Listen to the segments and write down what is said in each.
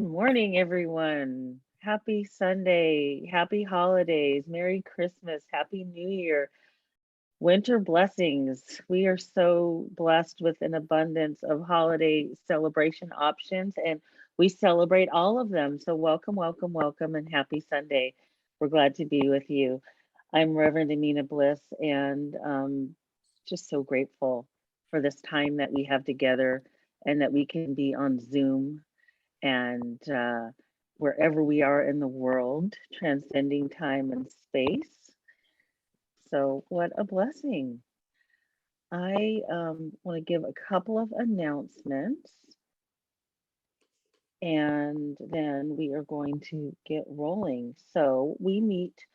Good morning, everyone. Happy Sunday. Happy holidays. Merry Christmas. Happy New Year. Winter blessings. We are so blessed with an abundance of holiday celebration options, and we celebrate all of them. So, welcome, welcome, welcome, and happy Sunday. We're glad to be with you. I'm Reverend Amina Bliss, and just so grateful for this time that we have together and that we can be on Zoom and wherever we are in the world, transcending time and space. So, what a blessing. I want to give a couple of announcements and then we are going to get rolling. So, we meet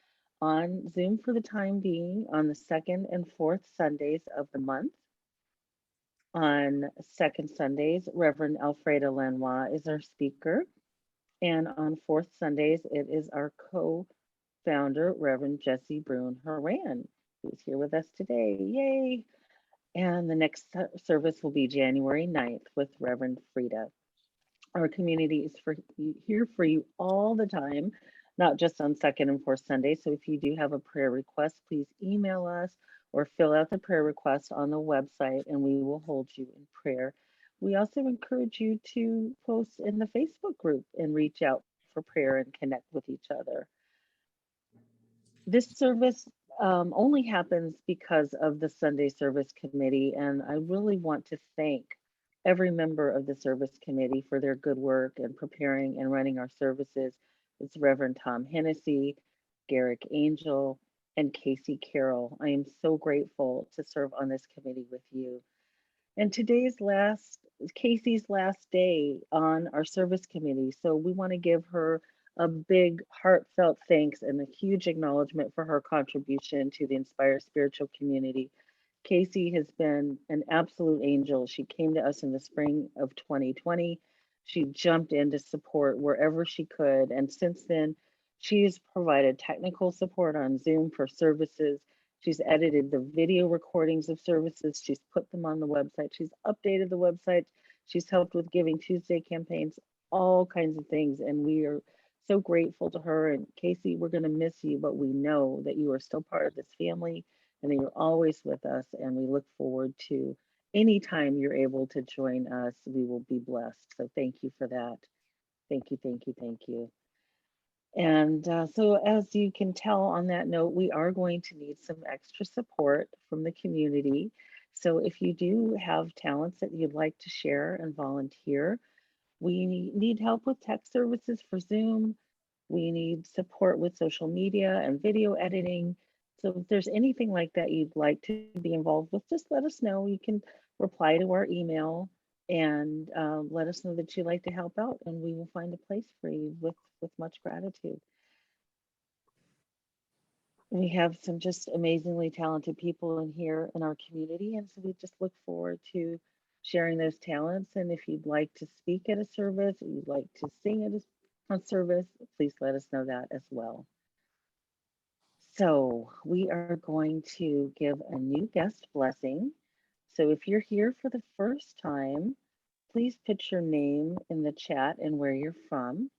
on Zoom for the time being on the second and fourth Sundays of the month. On second Sundays, Reverend Alfreda Lanois is our speaker. And on fourth Sundays, it is our co-founder, Reverend Jesse Brune-Horan, who's here with us today. Yay! And the next service will be January 9th with Reverend Frida. Our community is here for you all the time, not just on second and fourth Sundays. So if you do have a prayer request, please email us or fill out the prayer request on the website and we will hold you in prayer. We also encourage you to post in the Facebook group and reach out for prayer and connect with each other. This service only happens because of the Sunday Service Committee, and I really want to thank every member of the service committee for their good work and preparing and running our services. It's Reverend Tom Hennessey, Garrick Angel, and Casey Carroll. I am so grateful to serve on this committee with you. And Casey's last day on our service committee. So we want to give her a big heartfelt thanks and a huge acknowledgement for her contribution to the Inspire Spiritual community. Casey has been an absolute angel. She came to us in the spring of 2020. She jumped in to support wherever she could. And since then, she's provided technical support on Zoom for services. She's edited the video recordings of services. She's put them on the website. She's updated the website. She's helped with Giving Tuesday campaigns, all kinds of things. And we are so grateful to her. And Casey, we're going to miss you, but we know that you are still part of this family and that you're always with us. And we look forward to anytime you're able to join us, we will be blessed. So thank you for that. Thank you, thank you, thank you. And so, as you can tell on that note, we are going to need some extra support from the community. So, if you do have talents that you'd like to share and volunteer, we need help with tech services for Zoom. We need support with social media and video editing. So, if there's anything like that you'd like to be involved with, just let us know. You can reply to our email and let us know that you'd like to help out, and we will find a place for you with much gratitude. We have some just amazingly talented people in here in our community, and so we just look forward to sharing those talents. And if you'd like to speak at a service, or you'd like to sing at a service, please let us know that as well. So we are going to give a new guest blessing. So if you're here for the first time, please put your name in the chat and where you're from.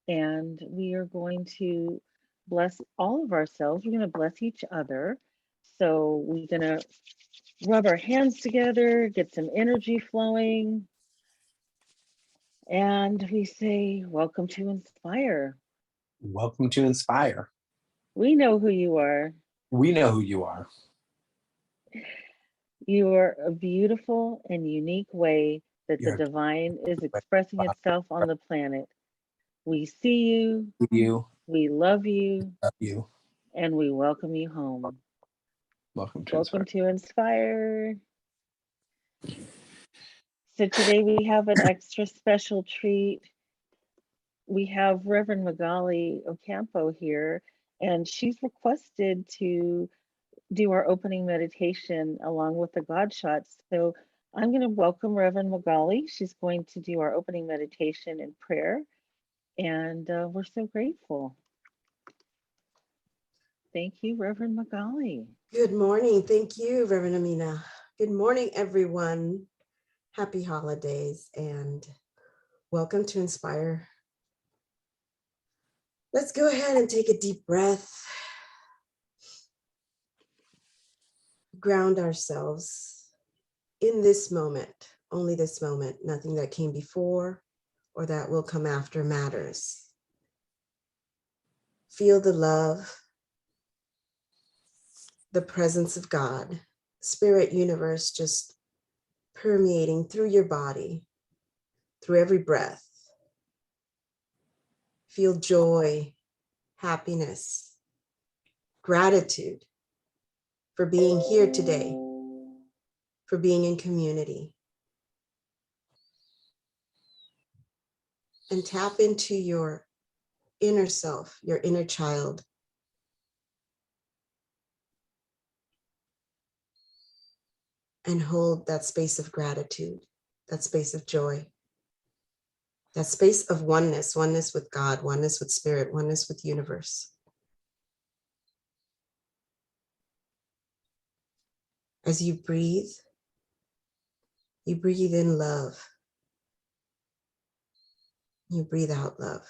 And we are going to bless all of ourselves. We're going to bless each other. So we're going to rub our hands together, get some energy flowing. And we say, welcome to Inspire. Welcome to Inspire. We know who you are. We know who you are. You are a beautiful and unique way that the divine is expressing itself on the planet. We see you, we love you, and we welcome you home. Welcome to Inspire. So today we have an extra special treat. We have Reverend Magally Ocampo here, and she's requested to do our opening meditation along with the God shots. So I'm going to welcome Reverend Magally. She's going to do our opening meditation and prayer, and we're so grateful. Thank you, Reverend Magally. Good morning. Thank you, Reverend Amina. Good morning, everyone. Happy holidays and Welcome to Inspire. Let's go ahead and take a deep breath. Ground ourselves in this moment, only this moment. Nothing that came before or that will come after matters. Feel the love, the presence of God, spirit universe just permeating through your body, through every breath. Feel joy, happiness, gratitude for being here today, for being in community. And tap into your inner self, your inner child. And hold that space of gratitude, that space of joy, that space of oneness, oneness with God, oneness with spirit, oneness with universe. As you breathe in love. You breathe out love.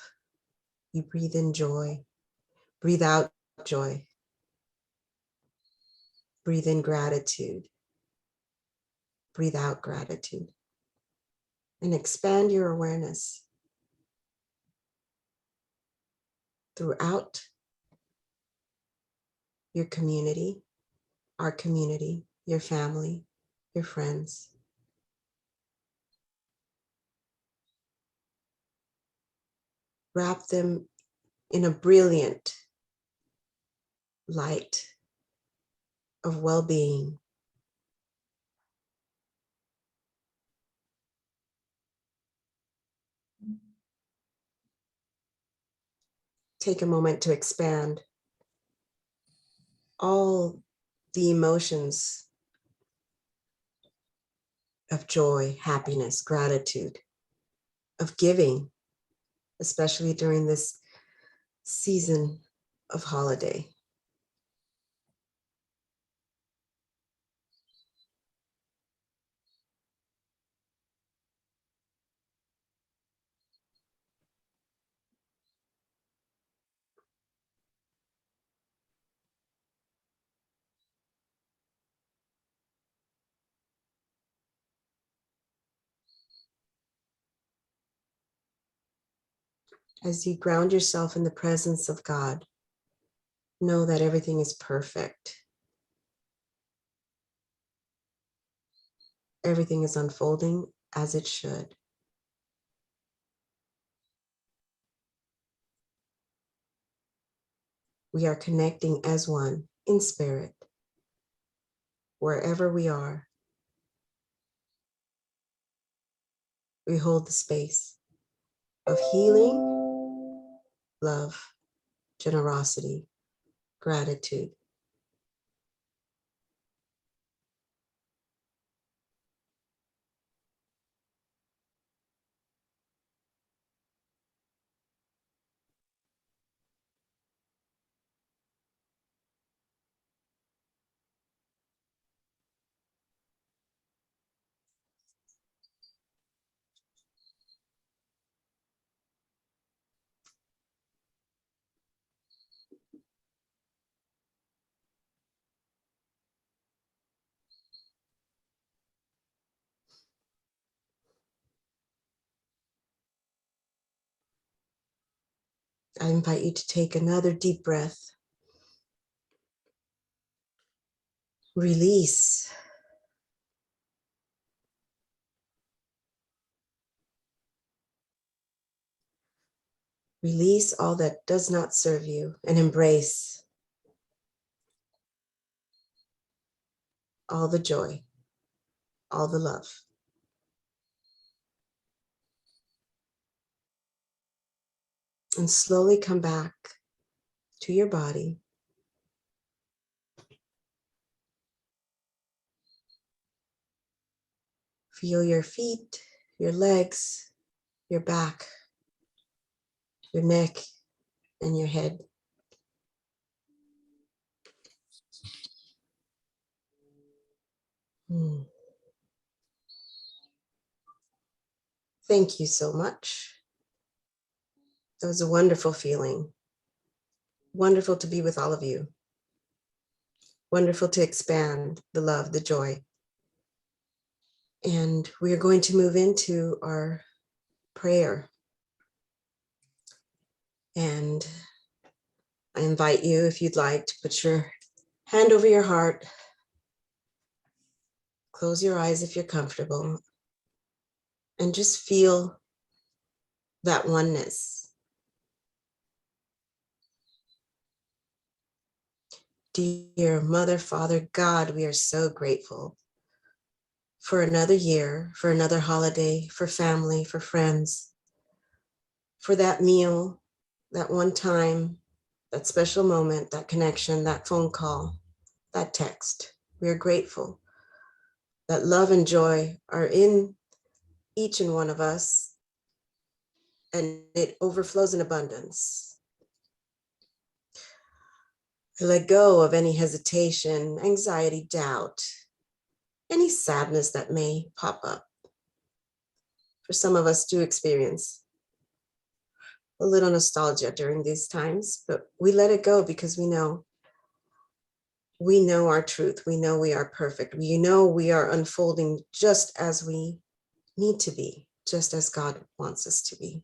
You breathe in joy. Breathe out joy. Breathe in gratitude. Breathe out gratitude. And expand your awareness throughout your community, our community, your family, your friends. Wrap them in a brilliant light of well-being. Take a moment to expand all the emotions of joy, happiness, gratitude, of giving, especially during this season of holiday. As you ground yourself in the presence of God, know that everything is perfect. Everything is unfolding as it should. We are connecting as one in spirit, wherever we are. We hold the space of healing, love, generosity, gratitude. I invite you to take another deep breath. Release. Release all that does not serve you and embrace all the joy, all the love. And slowly come back to your body. Feel your feet, your legs, your back, your neck, and your head. Thank you so much. It was a wonderful feeling. Wonderful to be with all of you. Wonderful to expand the love, the joy. And we are going to move into our prayer. And I invite you, if you'd like, to put your hand over your heart. Close your eyes if you're comfortable. And just feel that oneness. Dear Mother, Father, God, we are so grateful for another year, for another holiday, for family, for friends, for that meal, that one time, that special moment, that connection, that phone call, that text. We are grateful that love and joy are in each and one of us, and it overflows in abundance. I let go of any hesitation, anxiety, doubt, any sadness that may pop up. For some of us do experience a little nostalgia during these times, but we let it go because we know our truth. We know we are perfect. We know we are unfolding just as we need to be, just as God wants us to be.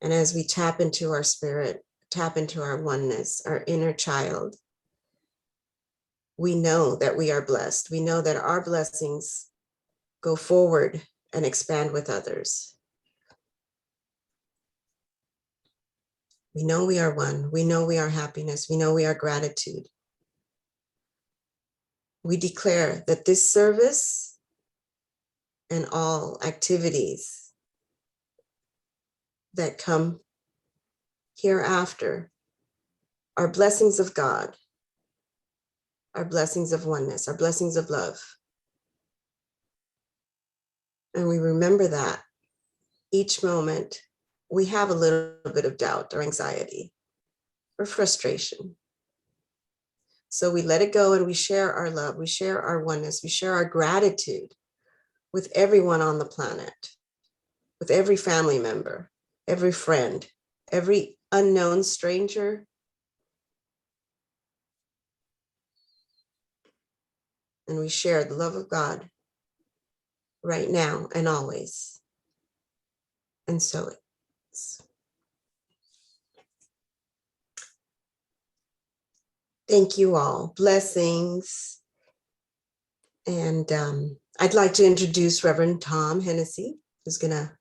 And as we tap into our spirit, tap into our oneness, our inner child, we know that we are blessed. We know that our blessings go forward and expand with others. We know we are one. We know we are happiness. We know we are gratitude. We declare that this service and all activities that come hereafter are blessings of God, are blessings of oneness, are blessings of love. And we remember that each moment we have a little bit of doubt or anxiety or frustration. So we let it go and we share our love, we share our oneness, we share our gratitude with everyone on the planet, with every family member, every friend, every unknown stranger. And we share the love of God right now and always. And so it's. Thank you all. Blessings. And I'd like to introduce Reverend Tom Hennessey, who's going to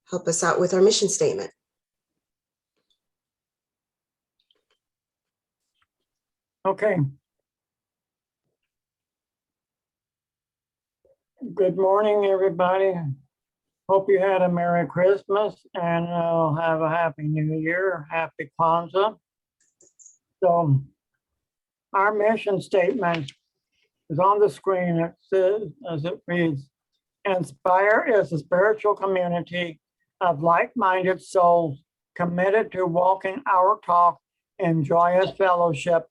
help us out with our mission statement. Okay. Good morning, everybody. Hope you had a Merry Christmas and have a Happy New Year, Happy Kwanzaa. So our mission statement is on the screen. It says, as it reads, Inspire is a spiritual community of like-minded souls committed to walking our talk in joyous fellowship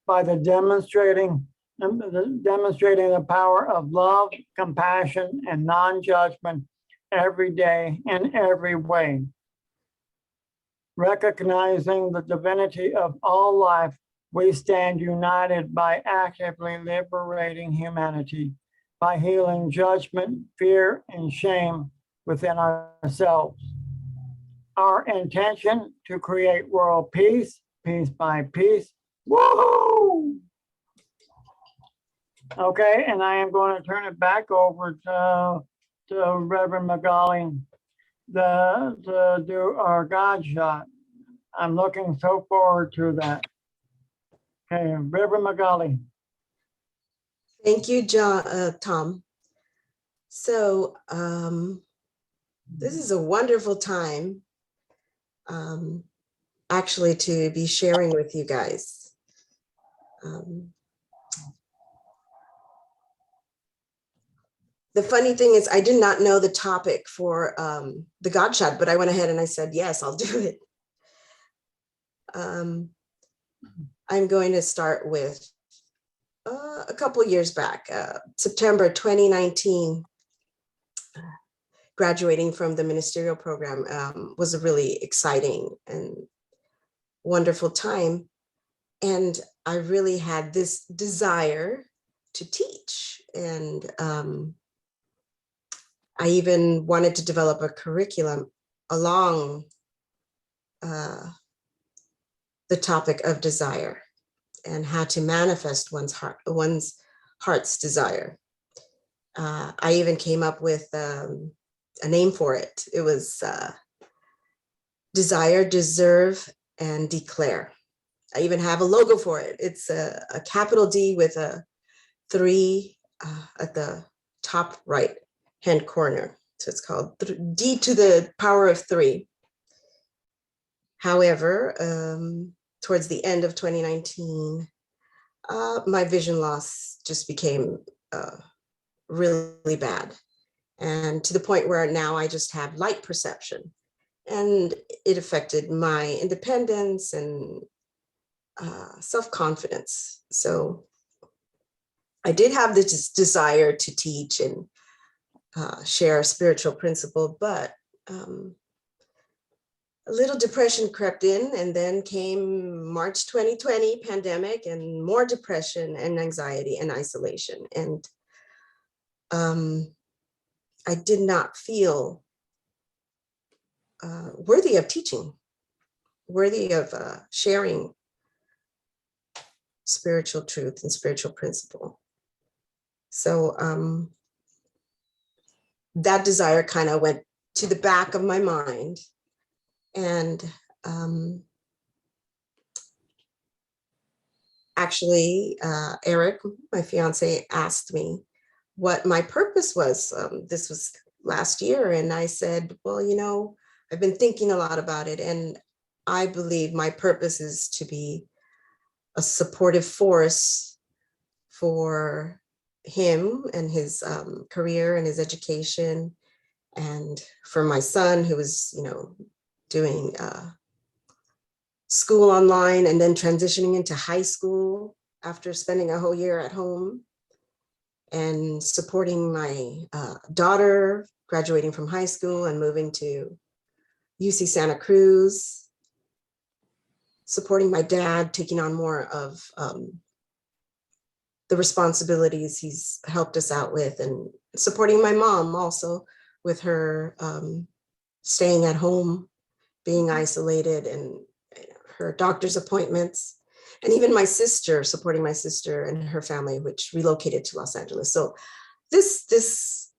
by demonstrating the power of love, compassion, and non-judgment every day in every way. Recognizing the divinity of all life, we stand united by actively liberating humanity, by healing judgment, fear, and shame within ourselves. Our intention to create world peace, piece by piece. Woohoo! Okay, and I am going to turn it back over to Reverend Magally to do our God shot. I'm looking so forward to that. Okay, Reverend Magally. Thank you, Tom. So this is a wonderful time actually to be sharing with you guys. The funny thing is I did not know the topic for the God shot, but I went ahead and I said, yes, I'll do it. I'm going to start with a couple years back, September 2019. graduating from the ministerial program was a really exciting and wonderful time. And I really had this desire to teach. And I even wanted to develop a curriculum along the topic of desire and how to manifest one's heart's desire. I even came up with a name for it. It was Desire, Deserve, and Declare. I even have a logo for it. It's a capital D with a 3 at the top right hand corner. So it's called D to the power of 3. However, towards the end of 2019, my vision loss just became really bad. And to the point where now I just have light perception. And it affected my independence and self-confidence. So I did have this desire to teach and share a spiritual principle, but a little depression crept in, and then came March 2020 pandemic and more depression and anxiety and isolation. And I did not feel worthy of teaching, worthy of sharing spiritual truth and spiritual principle. So that desire kind of went to the back of my mind. And actually, Eric, my fiance, asked me what my purpose was. This was last year. And I said, well, you know, I've been thinking a lot about it. And I believe my purpose is to be a supportive force for him and his career and his education, and for my son, who was, you know, doing school online and then transitioning into high school after spending a whole year at home, and supporting my daughter graduating from high school and moving to UC Santa Cruz, supporting my dad taking on more of the responsibilities he's helped us out with, and supporting my mom also with her staying at home, being isolated, and her doctor's appointments, and even my sister, supporting my sister and her family, which relocated to Los Angeles. So this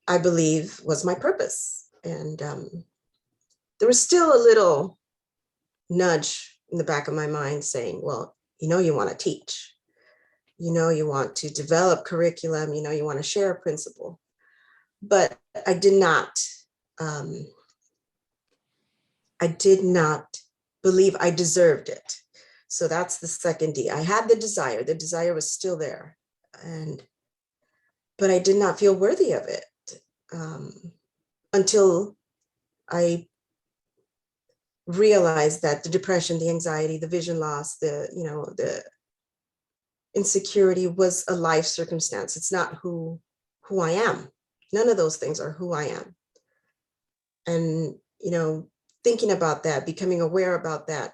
I believe was my purpose. And there was still a little nudge in the back of my mind saying, well, you know, you want to teach, you know, you want to develop curriculum, you know, you want to share a principle. But I did not believe I deserved it. So that's the second D. I had the desire was still there, but I did not feel worthy of it until I realized that the depression, the anxiety, the vision loss, the insecurity was a life circumstance. It's not who I am. None of those things are who I am. And, you know, thinking about that, becoming aware about that,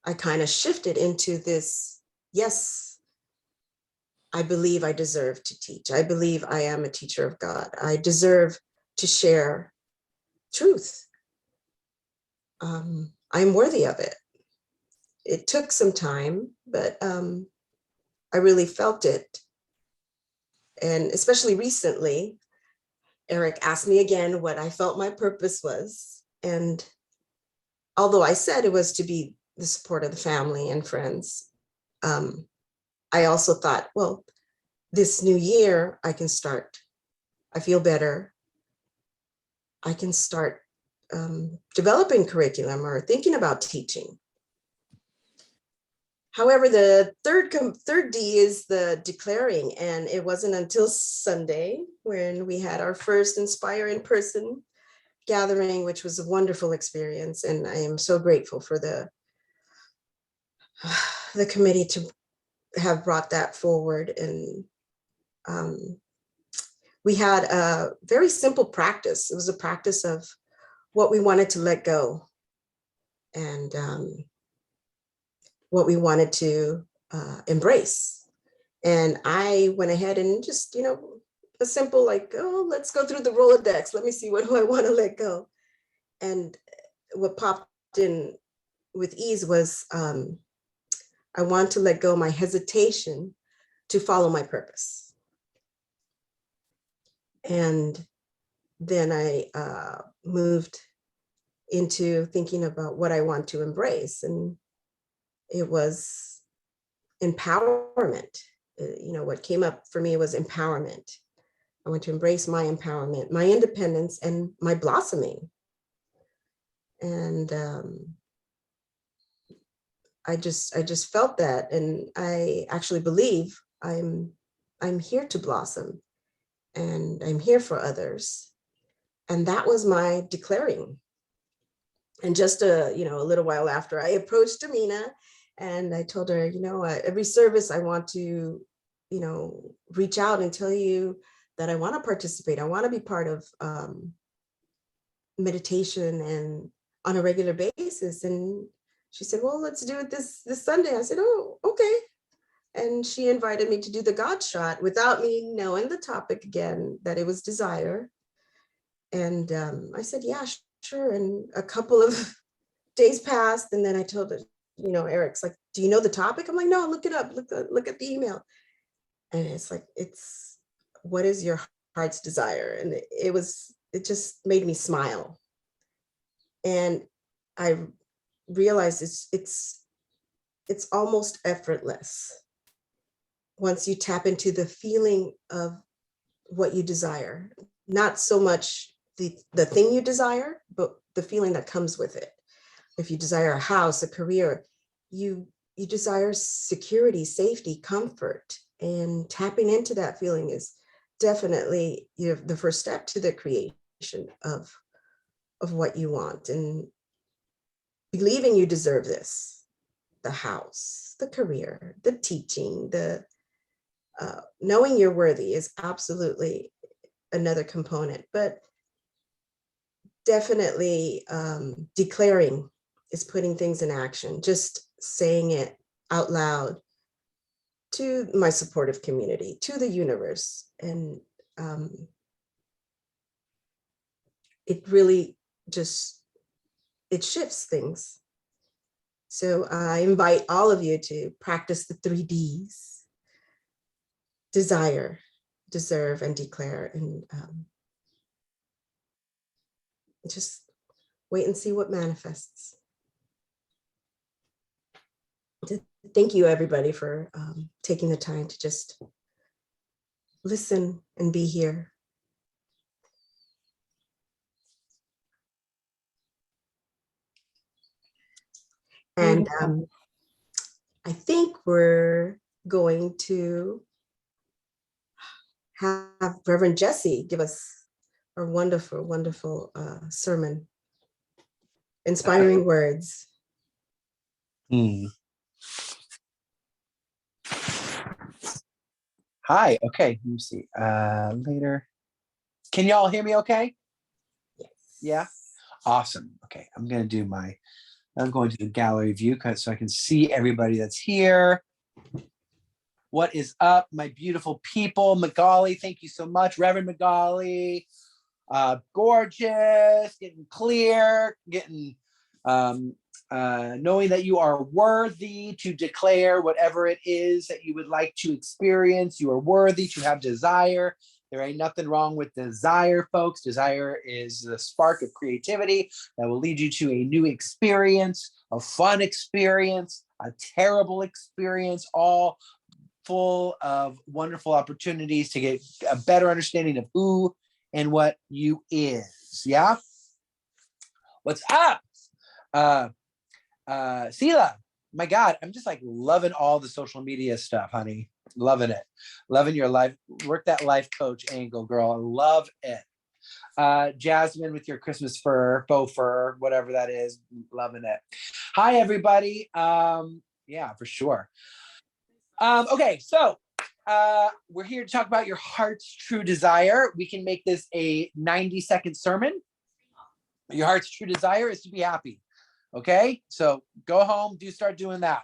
I kind of shifted into this, yes, I believe I deserve to teach. I believe I am a teacher of God. I deserve to share truth. I'm worthy of it. It took some time, but I really felt it. And especially recently, Eric asked me again what I felt my purpose was. And although I said it was to be the support of the family and friends, I also thought, well, this new year, I can start. I feel better. I can start developing curriculum or thinking about teaching. However, the third D is the declaring, and it wasn't until Sunday when we had our first Inspire in person gathering, which was a wonderful experience, and I am so grateful for the committee to have brought that forward. And we had a very simple practice. It was a practice of what we wanted to let go and what we wanted to embrace. And I went ahead and just, a simple like, oh, let's go through the Rolodex. Let me see, what do I want to let go? And what popped in with ease was I want to let go my hesitation to follow my purpose. And then I moved into thinking about what I want to embrace. And it was empowerment. What came up for me was empowerment. I want to embrace my empowerment, my independence, and my blossoming. And I just felt that, and I actually believe I'm here to blossom, and I'm here for others. And that was my declaring. And just a little while after, I approached Amina, and I told her, every service I want to, reach out and tell you that I want to participate. I want to be part of meditation and on a regular basis. And she said, well, let's do it this Sunday. I said, oh, okay. And she invited me to do the God shot without me knowing the topic again, that it was desire. And I said, yeah, sure. And a couple of days passed. And then I told her, Eric's like, do you know the topic? I'm like, no, look it up. Look at the email. And it's like, what is your heart's desire? And it just made me smile. And I realized it's almost effortless once you tap into the feeling of what you desire, not so much the thing you desire, but the feeling that comes with it. If you desire a house, a career, you desire security, safety, comfort, and tapping into that feeling is definitely the first step to the creation of what you want, and believing you deserve this, the house, the career, the teaching, the knowing you're worthy is absolutely another component, but definitely declaring is putting things in action, just saying it out loud to my supportive community, to the universe. And it really it shifts things. So I invite all of you to practice the 3 Ds: desire, deserve, and declare. And just wait and see what manifests. Thank you, everybody, for taking the time to just listen and be here. And I think we're going to have Reverend Jesse give us a wonderful, wonderful sermon, inspiring words. Hi. Okay. Let me see. Later. Can y'all hear me okay? Yes. Yeah. Awesome. Okay. I'm going to the gallery view so I can see everybody that's here. What is up, my beautiful people? Magally, thank you so much. Reverend Magally. Gorgeous, getting clear, getting knowing that you are worthy to declare whatever it is that you would like to experience. You are worthy to have desire. There ain't nothing wrong with desire, folks. Desire is the spark of creativity that will lead you to a new experience, a fun experience, a terrible experience, all full of wonderful opportunities to get a better understanding of who and what you is. Yeah. What's up? Sela, my God, I'm just like loving all the social media stuff, honey. Loving it. Loving your life. Work that life coach angle, girl. I love it. Jasmine with your Christmas fur, faux fur, whatever that is. Loving it. Hi, everybody. Yeah, for sure. Okay, so we're here to talk about your heart's true desire. We can make this a 90-second sermon. Your heart's true desire is to be happy. Okay, so go home, start doing that.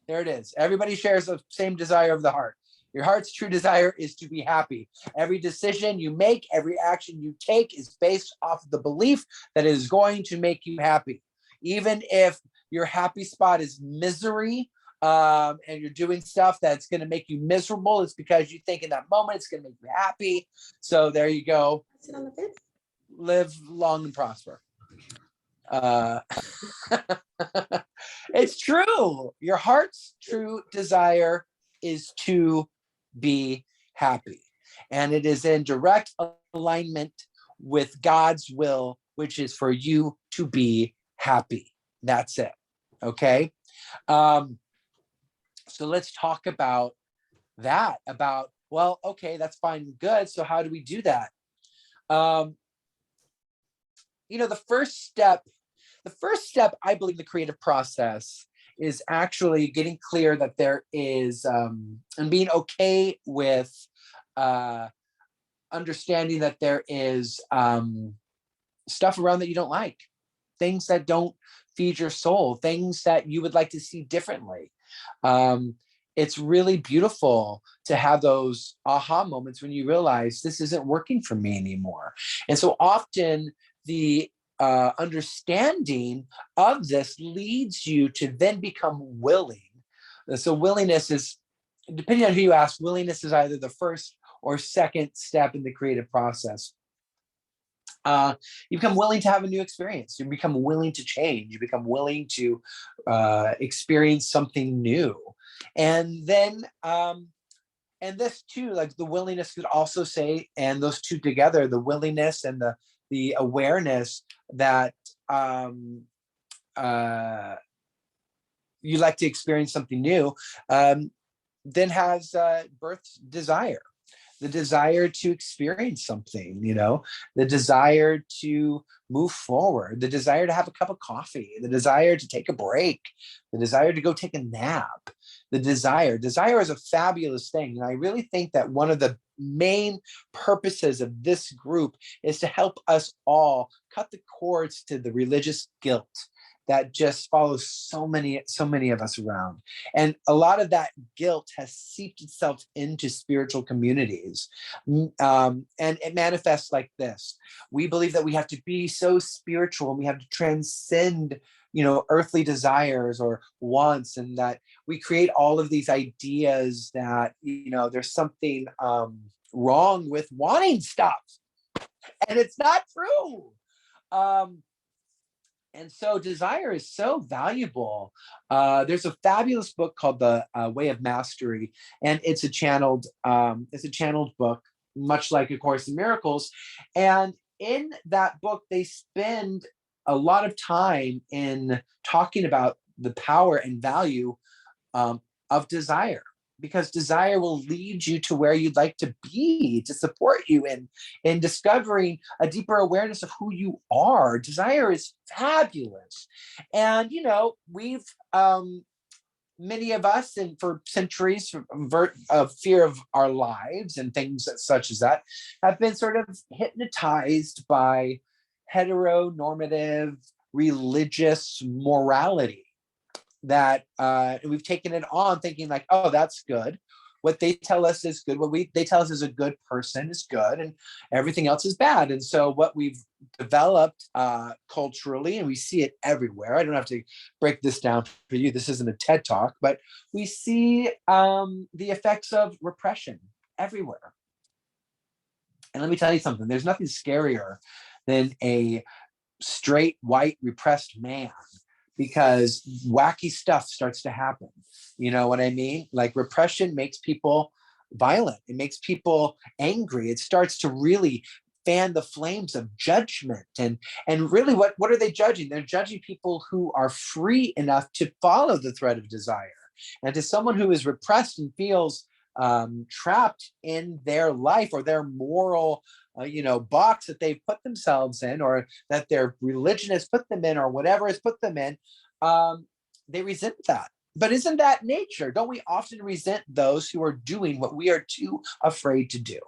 There it is. Everybody shares the same desire of the heart. Your heart's true desire is to be happy. Every decision you make, every action you take is based off of the belief that it is going to make you happy. Even if your happy spot is misery, and you're doing stuff that's going to make you miserable, it's because you think in that moment it's going to make you happy. So there you go. Sit on the bed. Live long and prosper. It's true. Your heart's true desire is to be happy, and it is in direct alignment with God's will, which is for you to be happy. That's it. Okay. So let's talk about that. Well, okay, that's fine and good. So how do we do that? The first step, I believe, in the creative process is actually getting clear that there is, and being okay with understanding that there is stuff around that you don't like, things that don't feed your soul, things that you would like to see differently. It's really beautiful to have those aha moments when you realize this isn't working for me anymore. And so often the understanding of this leads you to then become willing. So willingness is, depending on who you ask, willingness is either the first or second step in the creative process. You become willing to have a new experience. You become willing to change. You become willing to experience something new. And then, and this too, like the willingness could also say, and those two together, the willingness and the awareness that you like to experience something new, then has birth desire. The desire to experience something, the desire to move forward, the desire to have a cup of coffee, the desire to take a break, the desire to go take a nap, the desire is a fabulous thing. And I really think that one of the main purposes of this group is to help us all cut the cords to the religious guilt that just follows so many of us around. And a lot of that guilt has seeped itself into spiritual communities. And it manifests like this. We believe that we have to be so spiritual and we have to transcend, earthly desires or wants, and that we create all of these ideas that, there's something wrong with wanting stuff. And it's not true. And so desire is so valuable. There's a fabulous book called The Way of Mastery, and it's a channeled book, much like A Course in Miracles. And in that book, they spend a lot of time in talking about the power and value of desire, because desire will lead you to where you'd like to be, to support you in discovering a deeper awareness of who you are. Desire is fabulous. And, we've, many of us, and for centuries of fear of our lives and things such as that, have been sort of hypnotized by heteronormative religious morality that we've taken it on thinking like, oh, that's good. What they tell us is good. They tell us is a good person is good, and everything else is bad. And so what we've developed culturally, and we see it everywhere. I don't have to break this down for you. This isn't a TED Talk, but we see the effects of repression everywhere. And let me tell you something. There's nothing scarier than a straight white repressed man, because wacky stuff starts to happen. You know what I mean? Like repression makes people violent. It makes people angry. It starts to really fan the flames of judgment. And really, what are they judging? They're judging people who are free enough to follow the thread of desire. And to someone who is repressed and feels trapped in their life or their moral box that they've put themselves in, or that their religion has put them in, or whatever has put them in, they resent that. But isn't that nature? Don't we often resent those who are doing what we are too afraid to do?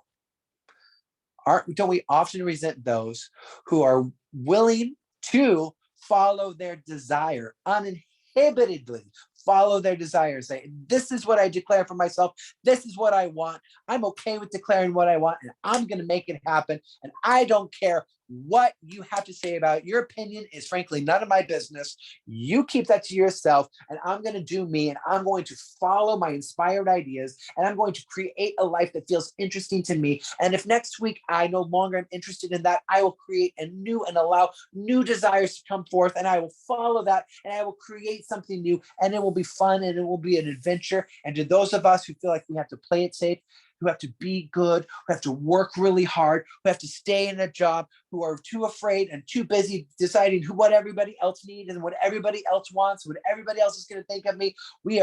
Don't we often resent those who are willing to follow their desire uninhibitedly? Follow their desire. Say, this is what I declare for myself. This is what I want. I'm okay with declaring what I want, and I'm going to make it happen. And I don't care what you have to say about it. Your opinion is frankly none of my business. You keep that to yourself, and I'm going to do me, and I'm going to follow my inspired ideas, and I'm going to create a life that feels interesting to me. And if next week I no longer am interested in that, I will create a new and allow new desires to come forth, and I will follow that, and I will create something new, and it will be fun, and it will be an adventure. And to those of us who feel like we have to play it safe, who have to be good, who have to work really hard, who have to stay in a job, who are too afraid and too busy deciding what everybody else needs and what everybody else wants, what everybody else is going to think of me. We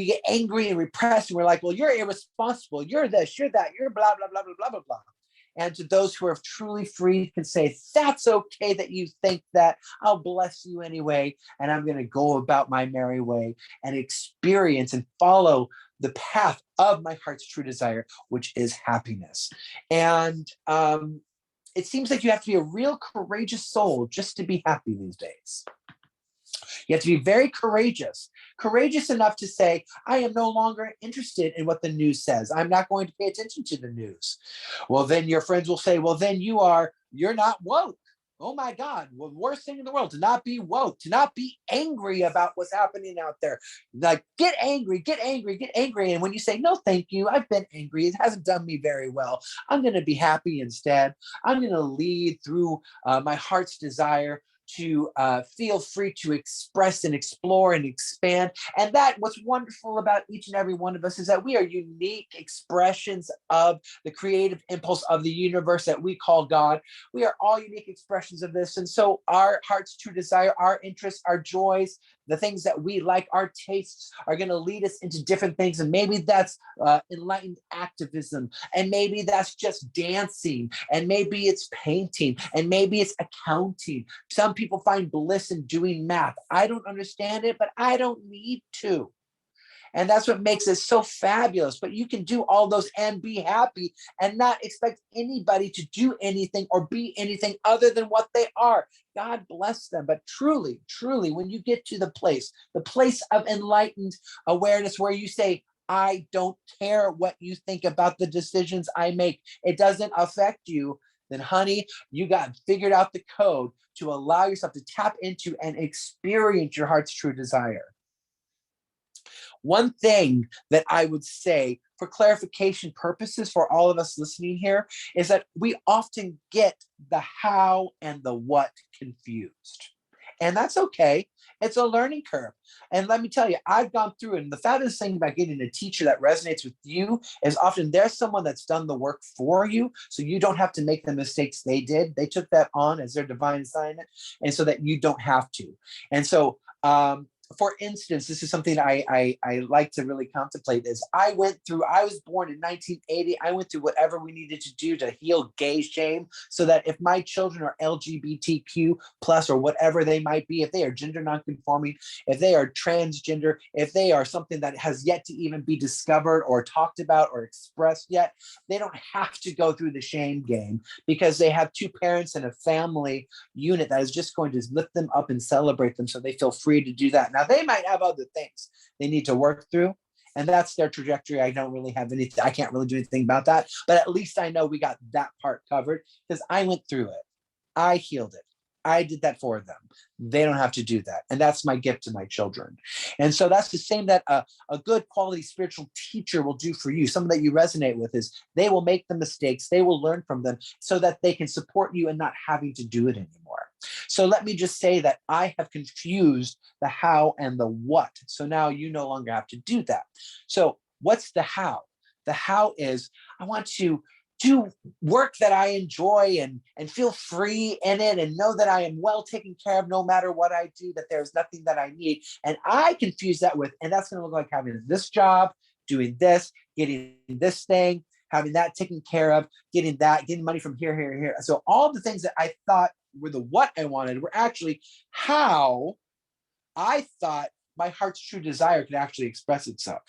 get angry and repressed, and we're like, well, you're irresponsible, you're this, you're that, you're blah, blah, blah, blah, blah, blah, blah. And to those who are truly free can say, that's okay that you think that. I'll bless you anyway. And I'm going to go about my merry way and experience and follow the path of my heart's true desire, which is happiness. And it seems like you have to be a real courageous soul just to be happy these days. You have to be very courageous enough to say, I am no longer interested in what the news says. I'm not going to pay attention to the news. Well, then your friends will say, well, then you're not woke. Oh my God, well, worst thing in the world, to not be woke, to not be angry about what's happening out there. Like, get angry, get angry, get angry. And when you say, no, thank you, I've been angry, it hasn't done me very well, I'm going to be happy instead. I'm going to lead through my heart's desire to feel free to express and explore and expand. And that what's wonderful about each and every one of us is that we are unique expressions of the creative impulse of the universe that we call God. We are all unique expressions of this. And so our heart's true desire, our interests, our joys, the things that we like, our tastes are going to lead us into different things. And maybe that's enlightened activism. And maybe that's just dancing. And maybe it's painting. And maybe it's accounting. Some people find bliss in doing math. I don't understand it, but I don't need to. And that's what makes it so fabulous. But you can do all those and be happy and not expect anybody to do anything or be anything other than what they are. God bless them. But truly, truly, when you get to the place of enlightened awareness where you say, I don't care what you think about the decisions I make, it doesn't affect you, then honey, you got figured out the code to allow yourself to tap into and experience your heart's true desire. One thing that I would say for clarification purposes for all of us listening here is that we often get the how and the what confused. And that's okay. It's a learning curve. And let me tell you, I've gone through it. And the fabulous thing about getting a teacher that resonates with you is often there's someone that's done the work for you. So you don't have to make the mistakes they did. They took that on as their divine assignment. And so that you don't have to. And so, for instance, this is something I like to really contemplate is I was born in 1980. I went through whatever we needed to do to heal gay shame so that if my children are LGBTQ plus or whatever they might be, if they are gender nonconforming, if they are transgender, if they are something that has yet to even be discovered or talked about or expressed yet, they don't have to go through the shame game because they have two parents and a family unit that is just going to lift them up and celebrate them so they feel free to do that. Now, they might have other things they need to work through, and that's their trajectory. I don't really have anything. I can't really do anything about that, but at least I know we got that part covered because I went through it. I healed it. I did that for them. They don't have to do that. And that's my gift to my children. And so that's the same that a good quality spiritual teacher will do for you. Someone that you resonate with is they will make the mistakes. They will learn from them so that they can support you and not having to do it anymore. So let me just say that I have confused the how and the what. So now you no longer have to do that. So what's the how? The how is I want to do work that I enjoy and feel free in it and know that I am well taken care of no matter what I do, that there's nothing that I need. And I confuse that with, and that's going to look like having this job, doing this, getting this thing, having that taken care of, getting money from here, here, here. So all the things that I thought were the what I wanted were actually how I thought my heart's true desire could actually express itself.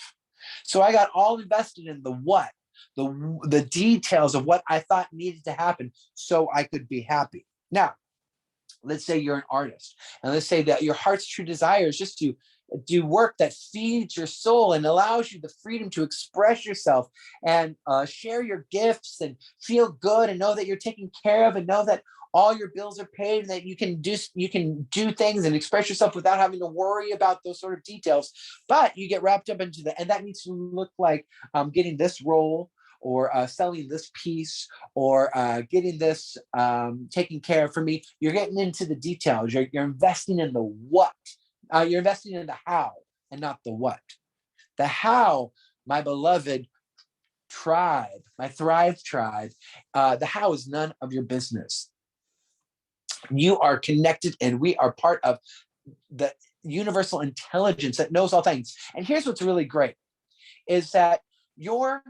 So I got all invested in the what, the details of what I thought needed to happen so I could be happy. Now, let's say you're an artist, and let's say that your heart's true desire is just to do work that feeds your soul and allows you the freedom to express yourself and share your gifts and feel good and know that you're taken care of and know that all your bills are paid and that you can do things and express yourself without having to worry about those sort of details. But you get wrapped up into and that needs to look like getting this role, or selling this piece, or getting this taken care of for me. You're getting into the details. You're investing in the what. You're investing in the how and not the what. The how, my beloved tribe, my Thrive tribe, the how is none of your business. You are connected, and we are part of the universal intelligence that knows all things. And here's what's really great, is that your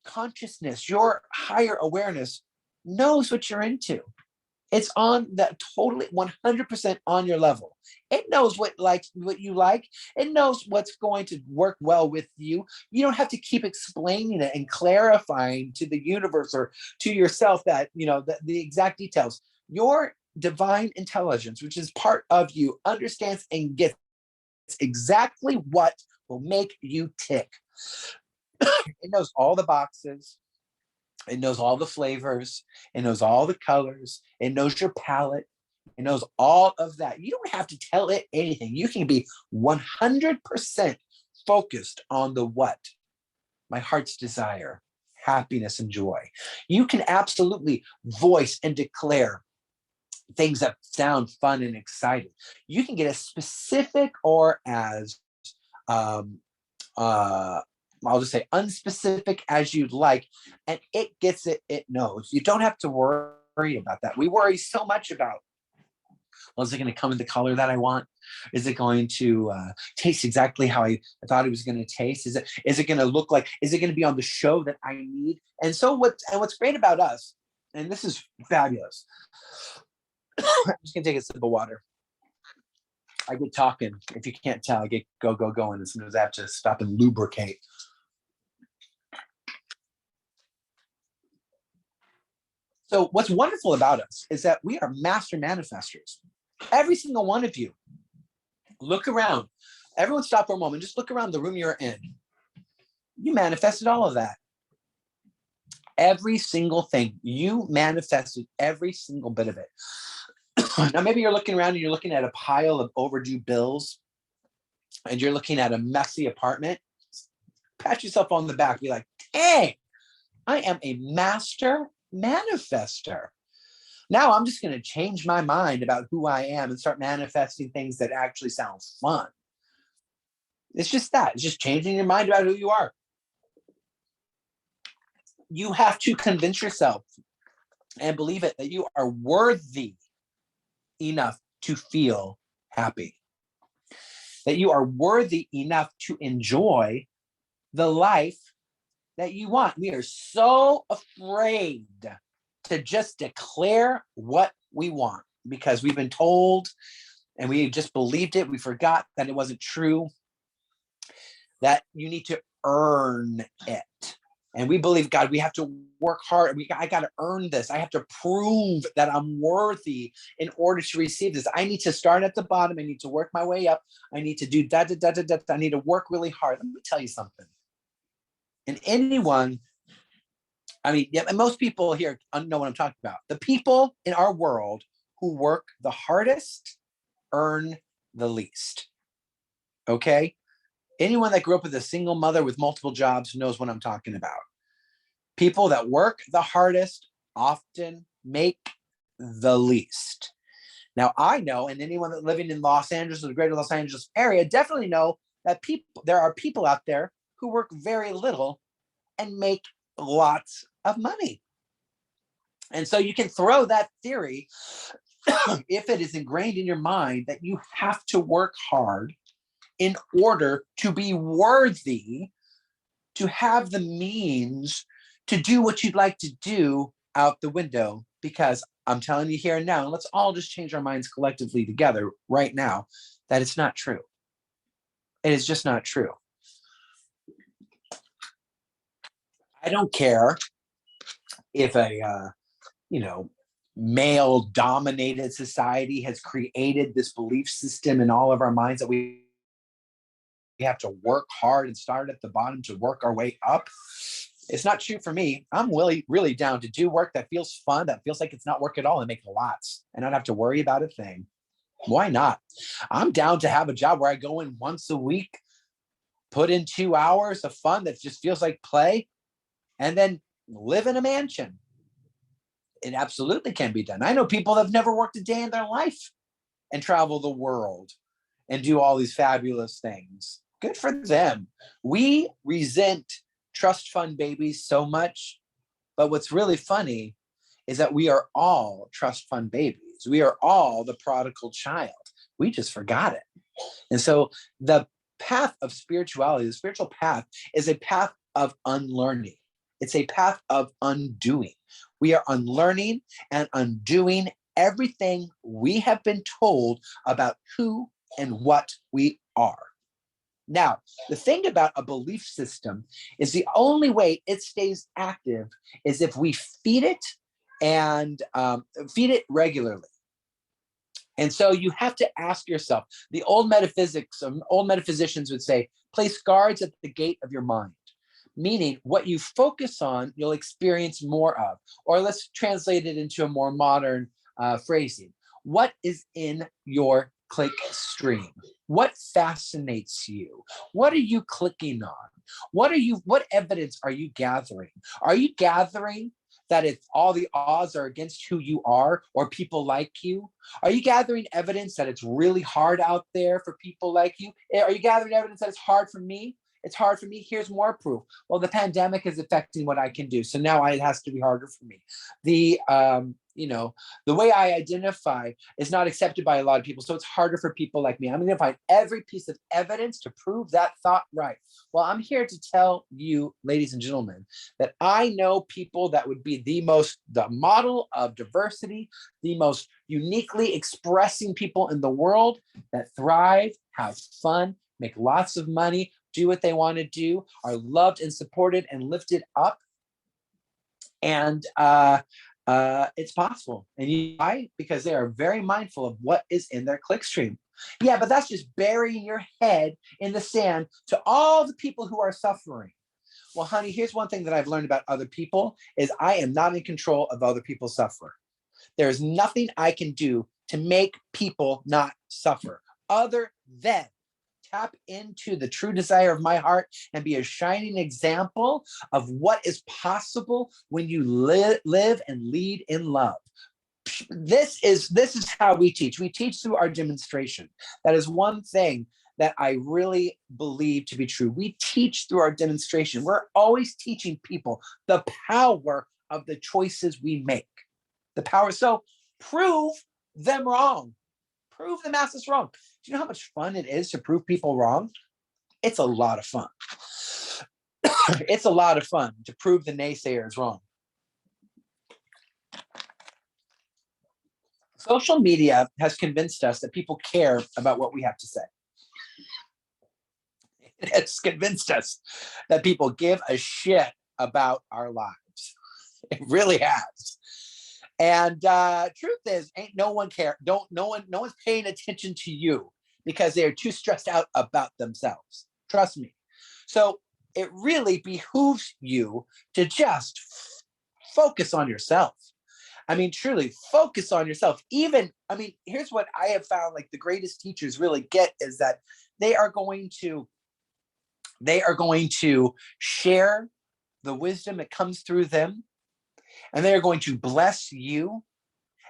consciousness, your higher awareness knows what you're into. It's on that totally 100% on your level. It knows what you like. It knows what's going to work well with you. You don't have to keep explaining it and clarifying to the universe or to yourself that, the exact details. Your divine intelligence, which is part of you, understands and gets exactly what will make you tick. It knows all the boxes. It knows all the flavors. It knows all the colors. It knows your palette. It knows all of that. You don't have to tell it anything. You can be 100% focused on the what. My heart's desire, happiness, and joy. You can absolutely voice and declare things that sound fun and exciting. You can get as specific or as I'll just say unspecific as you'd like, and it gets it, it knows. You don't have to worry about that. We worry so much about, well, is it going to come in the color that I want? Is it going to taste exactly how I thought it was going to taste? Is it going to look like, is it going to be on the show that I need? And so what's great about us, and this is fabulous. I'm just going to take a sip of water. I get talking. If you can't tell, I get go, and sometimes I have to stop and lubricate. So what's wonderful about us is that we are master manifestors. Every single one of you. Look around. Everyone stop for a moment. Just look around the room you're in. You manifested all of that. Every single thing. You manifested every single bit of it. Now, maybe you're looking around and you're looking at a pile of overdue bills, and you're looking at a messy apartment. Pat yourself on the back. Be like, dang, I am a master manifester. Now I'm just going to change my mind about who I am and start manifesting things that actually sound fun. It's just that. It's just changing your mind about who you are. You have to convince yourself and believe it that you are worthy enough to feel happy. That you are worthy enough to enjoy the life that you want. We are so afraid to just declare what we want because we've been told and we just believed it. We forgot that it wasn't true, that you need to earn it. And we believe, God, we have to work hard. I got to earn this. I have to prove that I'm worthy in order to receive this. I need to start at the bottom. I need to work my way up. I need to do that. I need to work really hard. Let me tell you something. And anyone, and most people here know what I'm talking about. The people in our world who work the hardest earn the least. Okay? Anyone that grew up with a single mother with multiple jobs knows what I'm talking about. People that work the hardest often make the least. Now, I know, and anyone that living in Los Angeles or the greater Los Angeles area definitely know that there are people out there who work very little and make lots of money. And so you can throw that theory, if it is ingrained in your mind that you have to work hard in order to be worthy, to have the means to do what you'd like to do, out the window. Because I'm telling you here and now, and let's all just change our minds collectively together right now, that it's not true. It is just not true. I don't care if a male dominated society has created this belief system in all of our minds that we have to work hard and start at the bottom to work our way up. It's not true for me. I'm really down to do work that feels fun, that feels like it's not work at all, and make lots and not have to worry about a thing. Why not? I'm down to have a job where I go in once a week, put in 2 hours of fun that just feels like play, and then live in a mansion. It absolutely can be done. I know people that have never worked a day in their life and travel the world and do all these fabulous things. Good for them. We resent trust fund babies so much, but what's really funny is that we are all trust fund babies. We are all the prodigal child. We just forgot it. And so the path of spirituality, the spiritual path, is a path of unlearning. It's a path of undoing. We are unlearning and undoing everything we have been told about who and what we are. Now, the thing about a belief system is the only way it stays active is if we feed it and feed it regularly. And so you have to ask yourself, the old metaphysicians would say, place guards at the gate of your mind, meaning what you focus on, you'll experience more of. Or let's translate it into a more modern phrasing. What is in your click stream? What fascinates you? What are you clicking on? What evidence are you gathering? Are you gathering that it's all the odds are against who you are or people like you? Are you gathering evidence that it's really hard out there for people like you? Are you gathering evidence that it's hard for me? It's hard for me. Here's more proof. Well, the pandemic is affecting what I can do. So now it has to be harder for me. The way I identify is not accepted by a lot of people. So it's harder for people like me. I'm going to find every piece of evidence to prove that thought right. Well, I'm here to tell you, ladies and gentlemen, that I know people that would be the model of diversity, the most uniquely expressing people in the world that thrive, have fun, make lots of money, do what they want to do, are loved and supported and lifted up. And it's possible. And why? Because they are very mindful of what is in their clickstream. Yeah, but that's just burying your head in the sand to all the people who are suffering. Well, honey, here's one thing that I've learned about other people is I am not in control of other people's suffering. There's nothing I can do to make people not suffer other than tap into the true desire of my heart and be a shining example of what is possible when you live and lead in love. This is how we teach. We teach through our demonstration. That is one thing that I really believe to be true. We teach through our demonstration. We're always teaching people the power of the choices we make. The power. So prove them wrong. Prove the masses wrong. Do you know how much fun it is to prove people wrong? It's a lot of fun. It's a lot of fun to prove the naysayers wrong. Social media has convinced us that people care about what we have to say. It has convinced us that people give a shit about our lives. It really has. And truth is, ain't no one care. No one's paying attention to you because they are too stressed out about themselves. Trust me. So it really behooves you to just focus on yourself. I mean, truly focus on yourself. Here's what I have found, like the greatest teachers really get is that they are going to share the wisdom that comes through them, and they are going to bless you,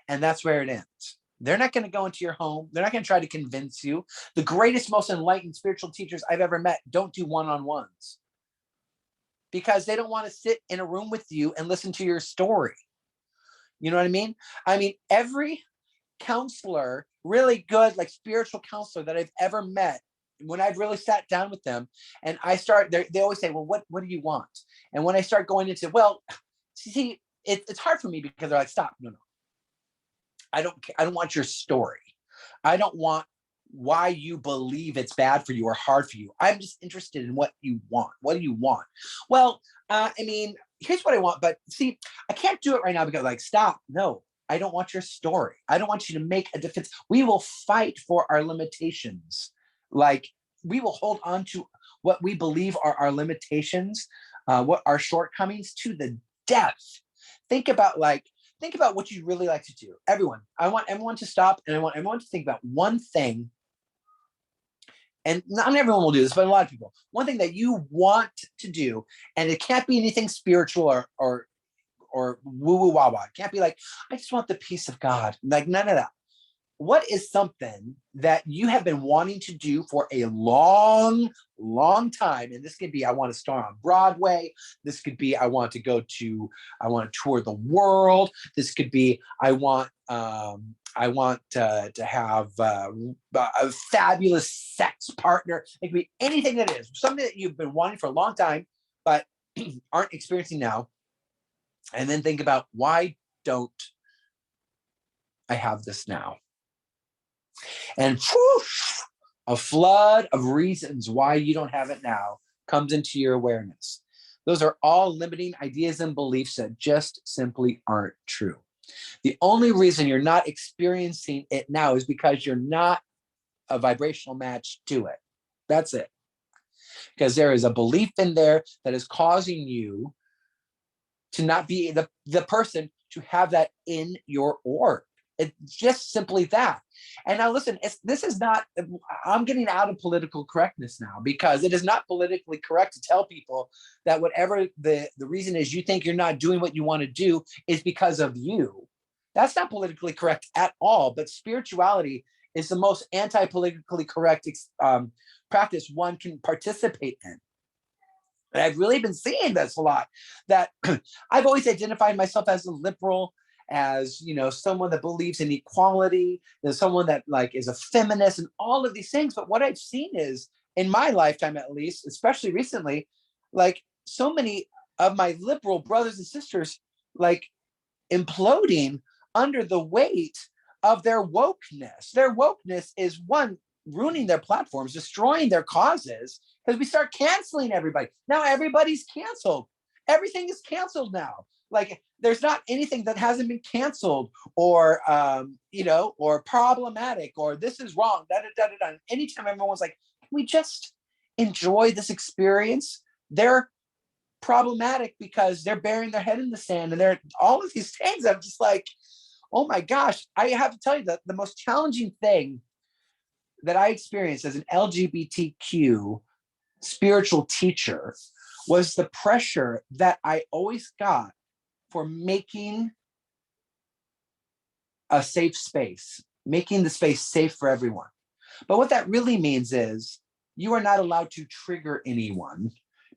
and that's where it ends. They're not going to go into your home. They're not going to try to convince you. The greatest, most enlightened spiritual teachers I've ever met don't do one-on-ones because they don't want to sit in a room with you and listen to your story. You know what I mean? Every counselor, really good, like spiritual counselor that I've ever met, when I've really sat down with them and they always say, well, what do you want? And when I start going into, well, see, it's hard for me because they're like, stop, no. I don't want your story. I don't want why you believe it's bad for you or hard for you. I'm just interested in what you want. What do you want? Well, I mean, here's what I want, but see, I can't do it right now because like, stop. No, I don't want your story. I don't want you to make a defense. We will fight for our limitations. Like, we will hold on to what we believe are our limitations, what our shortcomings to the death. Think about what you really like to do. Everyone, I want everyone to stop, and I want everyone to think about one thing. And not everyone will do this, but a lot of people, one thing that you want to do, and it can't be anything spiritual or woo woo wah wah. It can't be like, I just want the peace of God. Like, none of that. What is something that you have been wanting to do for a long, long time? And this could be, I want to star on Broadway. This could be, I want to tour the world. This could be, I want to have a fabulous sex partner. It could be anything that is, something that you've been wanting for a long time, but aren't experiencing now. And then think about, why don't I have this now? And whoosh, a flood of reasons why you don't have it now comes into your awareness. Those are all limiting ideas and beliefs that just simply aren't true. The only reason you're not experiencing it now is because you're not a vibrational match to it. That's it. Because there is a belief in there that is causing you to not be the person to have that in your orb. It's just simply that. And now listen, this is not, I'm getting out of political correctness now, because it is not politically correct to tell people that whatever the reason is you think you're not doing what you want to do is because of you. That's not politically correct at all. But spirituality is the most anti-politically correct practice one can participate in. And I've really been seeing this a lot, that I've always identified myself as a liberal, as, you know, someone that believes in equality, as someone that like is a feminist and all of these things. But what I've seen is, in my lifetime at least, especially recently, like so many of my liberal brothers and sisters like imploding under the weight of their wokeness. Their wokeness is, one, ruining their platforms, destroying their causes, because we start canceling everybody. Now everybody's canceled. Everything is canceled now. Like, there's not anything that hasn't been canceled or, or problematic, or this is wrong. Anytime everyone's like, can we just enjoy this experience? They're problematic because they're burying their head in the sand, and they're all of these things. I'm just like, oh my gosh. I have to tell you that the most challenging thing that I experienced as an LGBTQ spiritual teacher was the pressure that I always got for making a safe space, making the space safe for everyone. But what that really means is you are not allowed to trigger anyone,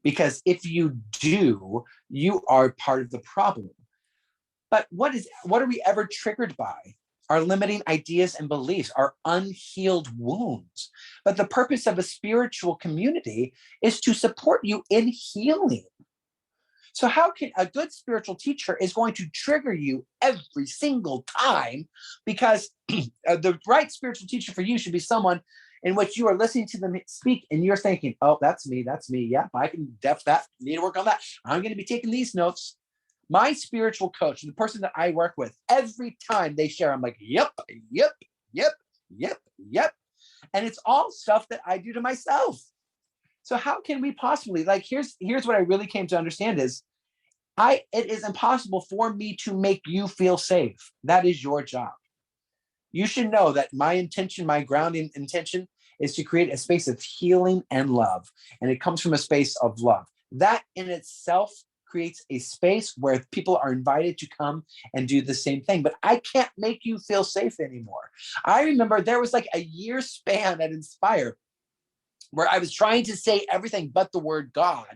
because if you do, you are part of the problem. But what are we ever triggered by? Our limiting ideas and beliefs, our unhealed wounds. But the purpose of a spiritual community is to support you in healing. So how can a good spiritual teacher is going to trigger you every single time? Because the right spiritual teacher for you should be someone in which you are listening to them speak and you're thinking, oh, that's me. Yeah, I can def that, need to work on that. I'm going to be taking these notes. My spiritual coach, the person that I work with, every time they share, I'm like, yep. And it's all stuff that I do to myself. So how can we possibly, like, here's what I really came to understand is, it is impossible for me to make you feel safe. That is your job. You should know that my intention, my grounding intention, is to create a space of healing and love. And it comes from a space of love. That in itself creates a space where people are invited to come and do the same thing. But I can't make you feel safe anymore. I remember there was like a year span at Inspire where I was trying to say everything but the word God,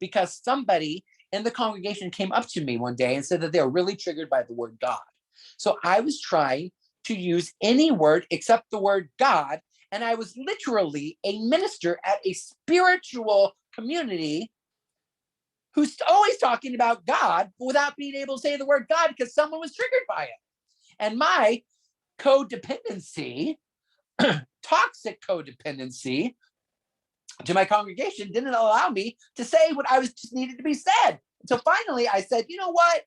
because somebody in the congregation came up to me one day and said that they were really triggered by the word God. So I was trying to use any word except the word God. And I was literally a minister at a spiritual community who's always talking about God without being able to say the word God because someone was triggered by it. And my codependency toxic codependency to my congregation didn't allow me to say what I was just needed to be said. So finally I said, you know what?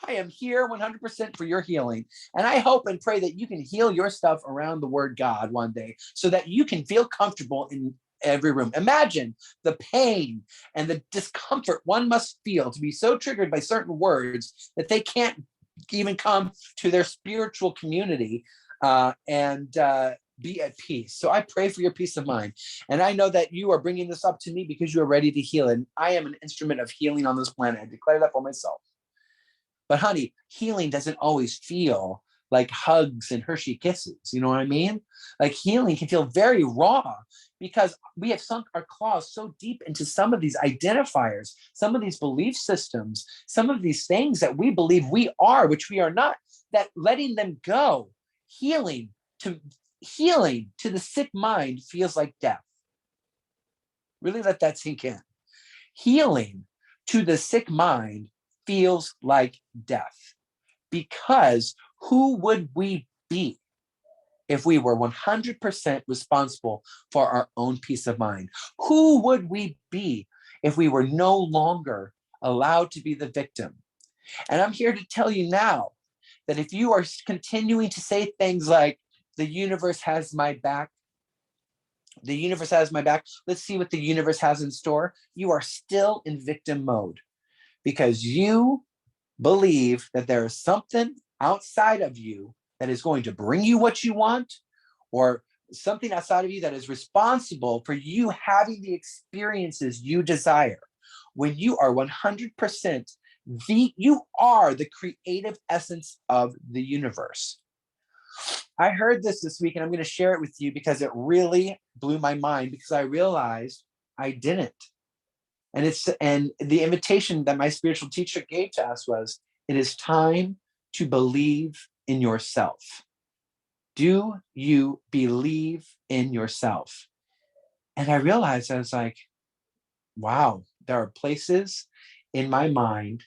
I am here 100% for your healing. And I hope and pray that you can heal your stuff around the word God one day so that you can feel comfortable in every room. Imagine the pain and the discomfort one must feel to be so triggered by certain words that they can't even come to their spiritual community and be at peace. So I pray for your peace of mind. And I know that you are bringing this up to me because you are ready to heal. And I am an instrument of healing on this planet. I declare that for myself. But honey, healing doesn't always feel like hugs and Hershey kisses. You know what I mean? Like healing can feel very raw because we have sunk our claws so deep into some of these identifiers, some of these belief systems, some of these things that we believe we are, which we are not, that letting them go, healing to the sick mind feels like death. Really let that sink in. Healing to the sick mind feels like death, because who would we be if we were 100% responsible for our own peace of mind? Who would we be if we were no longer allowed to be the victim? And I'm here to tell you now that if you are continuing to say things like, the universe has my back, the universe has my back, let's see what the universe has in store, you are still in victim mode. Because you believe that there is something outside of you that is going to bring you what you want, or something outside of you that is responsible for you having the experiences you desire. When you are 100%, you are the creative essence of the universe. I heard this week, and I'm going to share it with you because it really blew my mind, because I realized I didn't. And the invitation that my spiritual teacher gave to us was, it is time to believe in yourself. Do you believe in yourself? And I realized, I was like, wow, there are places in my mind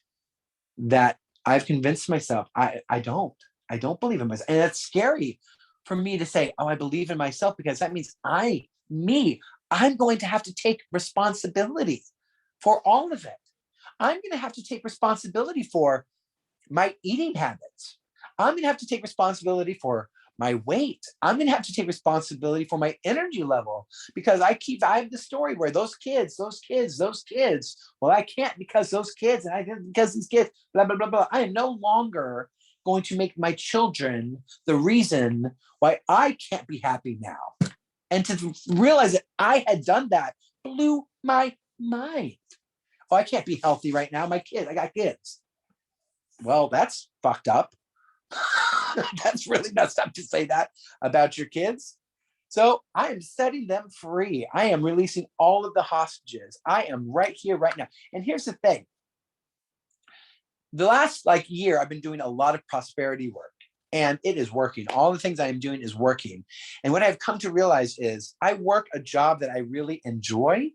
that I've convinced myself I don't believe in myself. And that's scary for me to say, oh, I believe in myself, because that means I'm going to have to take responsibility for all of it. I'm going to have to take responsibility for my eating habits. I'm going to have to take responsibility for my weight. I'm going to have to take responsibility for my energy level, because I have the story where those kids, well, I can't because those kids, and I can't because these kids, blah, blah, blah, blah. I am no longer going to make my children the reason why I can't be happy now. And to realize that I had done that blew my mind. Oh, I can't be healthy right now. I got kids. Well, that's fucked up. That's really messed up to say that about your kids. So I am setting them free. I am releasing all of the hostages. I am right here, right now. And here's the thing. The last year, I've been doing a lot of prosperity work, and it is working. All the things I am doing is working. And what I've come to realize is I work a job that I really enjoy,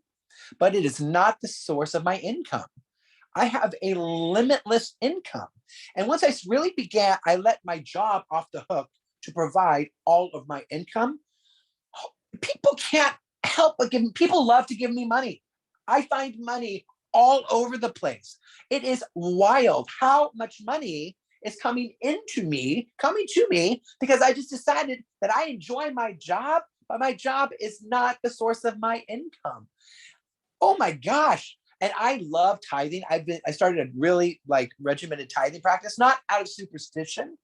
but it is not the source of my income. I have a limitless income. And once I really began, I let my job off the hook to provide all of my income. People can't help but people love to give me money. I find money all over the place. It is wild how much money is coming to me, because I just decided that I enjoy my job, but my job is not the source of my income. Oh my gosh. And I love tithing. I started a really regimented tithing practice, not out of superstition,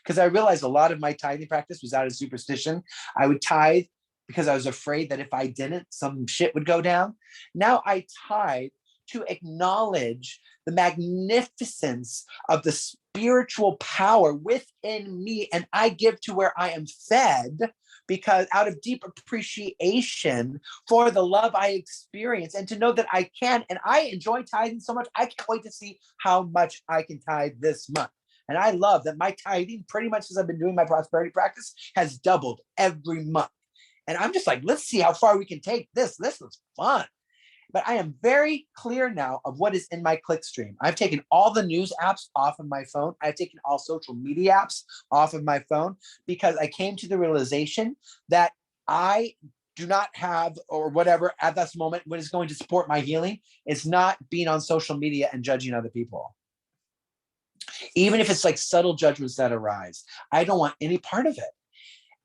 because I realized a lot of my tithing practice was out of superstition. I would tithe because I was afraid that if I didn't, some shit would go down. Now I tithe to acknowledge the magnificence of the spiritual power within me, and I give to where I am fed, because out of deep appreciation for the love I experience, and to know that I can, and I enjoy tithing so much, I can't wait to see how much I can tithe this month. And I love that my tithing, pretty much as I've been doing my prosperity practice, has doubled every month. And I'm just like, let's see how far we can take this. This was fun. But I am very clear now of what is in my clickstream. I've taken all the news apps off of my phone. I've taken all social media apps off of my phone because I came to the realization that I do not have, or whatever at this moment, what is going to support my healing is not being on social media and judging other people. Even if it's like subtle judgments that arise, I don't want any part of it.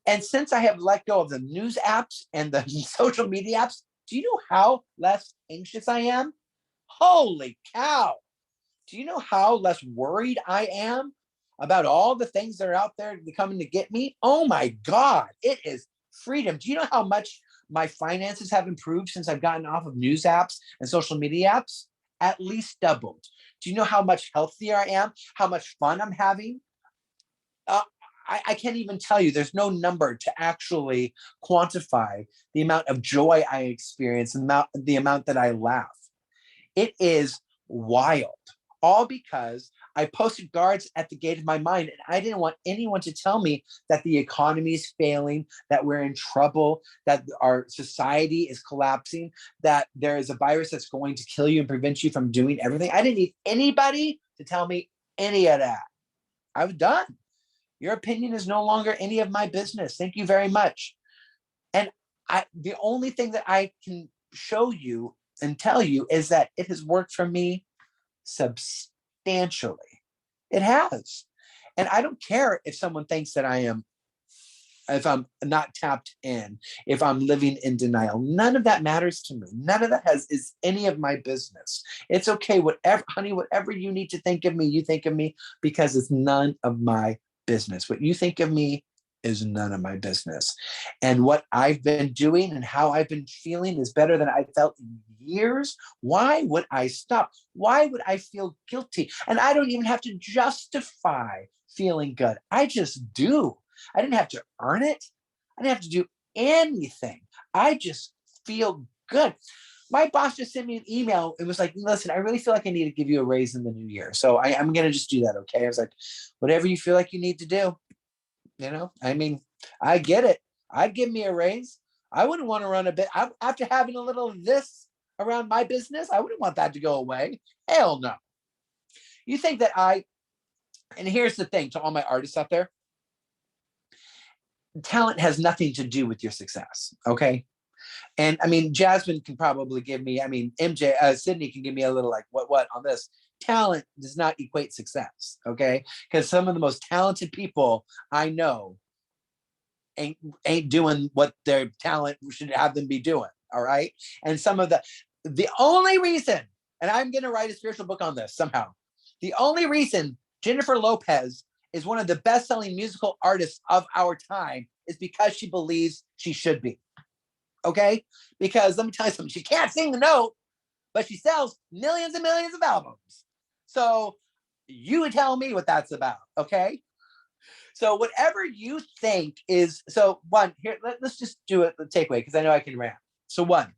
And since I have let go of the news apps and the social media apps, do you know how less anxious I am? Holy cow. Do you know how less worried I am about all the things that are out there coming to get me? Oh my God, it is freedom. Do you know how much my finances have improved since I've gotten off of news apps and social media apps? At least doubled. Do you know how much healthier I am? How much fun I'm having? I can't even tell you. There's no number to actually quantify the amount of joy I experience, the amount that I laugh. It is wild, all because I posted guards at the gate of my mind, and I didn't want anyone to tell me that the economy is failing, that we're in trouble, that our society is collapsing, that there is a virus that's going to kill you and prevent you from doing everything. I didn't need anybody to tell me any of that. I was done. Your opinion is no longer any of my business. Thank you very much. And the only thing that I can show you and tell you is that it has worked for me substantially. It has. And I don't care if someone thinks that if I'm not tapped in, if I'm living in denial. None of that matters to me. None of that is any of my business. It's okay. Whatever, honey, whatever you need to think of me, you think of me, because it's none of my business. What you think of me is none of my business. And what I've been doing and how I've been feeling is better than I felt in years. Why would I stop? Why would I feel guilty? And I don't even have to justify feeling good. I just do. I didn't have to earn it. I didn't have to do anything. I just feel good. My boss just sent me an email. It was like, listen, I really feel like I need to give you a raise in the new year. So I'm going to just do that. Okay. I was like, whatever you feel like you need to do. You know, I mean, I get it. I'd give me a raise. I wouldn't want to run a bit after having a little of this around my business. I wouldn't want that to go away. Hell no. You think that and here's the thing to all my artists out there. Talent has nothing to do with your success. Okay. And I mean, Jasmine can probably give me, Sydney can give me a little like what on this. Talent does not equate success, okay? Because some of the most talented people I know ain't doing what their talent should have them be doing, all right? And some of the only reason, and I'm gonna write a spiritual book on this somehow, the only reason Jennifer Lopez is one of the best-selling musical artists of our time is because she believes she should be. Okay? Because let me tell you something, she can't sing the note, but she sells millions and millions of albums. So you would tell me what that's about, okay? So whatever you think is, so one, here, let's just do it, the takeaway, because I know I can rant. So one,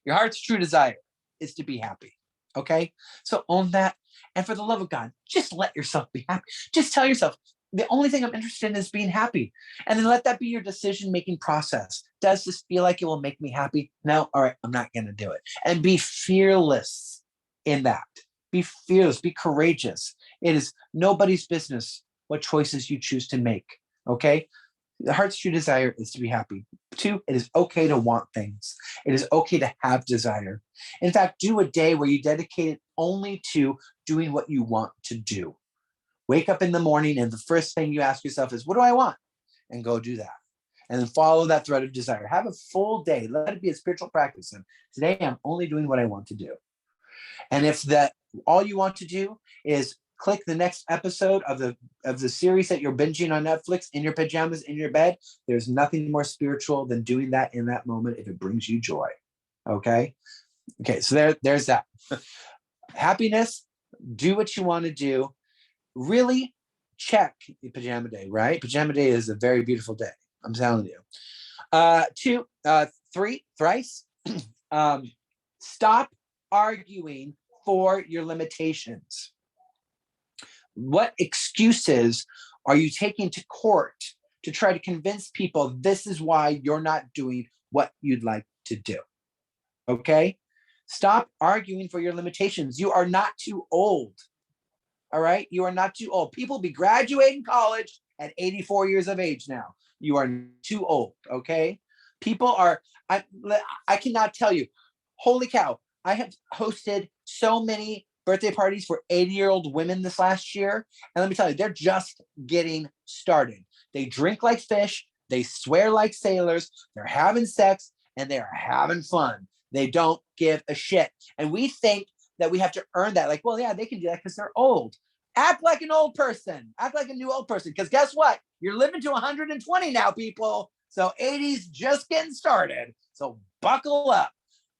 your heart's true desire is to be happy, okay? So own that. And for the love of God, just let yourself be happy. Just tell yourself, the only thing I'm interested in is being happy. And then let that be your decision-making process. Does this feel like it will make me happy? No? All right, I'm not going to do it. And be fearless in that. Be fearless. Be courageous. It is nobody's business what choices you choose to make. Okay? The heart's true desire is to be happy. 2, it is okay to want things. It is okay to have desire. In fact, do a day where you dedicate it only to doing what you want to do. Wake up in the morning and the first thing you ask yourself is, what do I want? And go do that. And then follow that thread of desire. Have a full day. Let it be a spiritual practice. And today I'm only doing what I want to do. And if that all you want to do is click the next episode of the series that you're binging on Netflix in your pajamas, in your bed, there's nothing more spiritual than doing that in that moment if it brings you joy. Okay? Okay, so there's that. Happiness, do what you want to do. Really check your pajama day, right? Pajama day is a very beautiful day. I'm telling you. 2, 3, thrice. Stop arguing for your limitations. What excuses are you taking to court to try to convince people this is why you're not doing what you'd like to do? Okay? Stop arguing for your limitations. You are not too old. All right? You are not too old. People be graduating college at 84 years of age now. You are too old. Okay? People are, I cannot tell you, holy cow, I have hosted so many birthday parties for 80-year-old women this last year. And let me tell you, they're just getting started. They drink like fish, they swear like sailors, they're having sex, and they're having fun. They don't give a shit. And we think that we have to earn that. Like, well, yeah, they can do that because they're old. Act like an old person. Act like a new old person. Because guess what? You're living to 120 now, people. So 80's just getting started. So buckle up.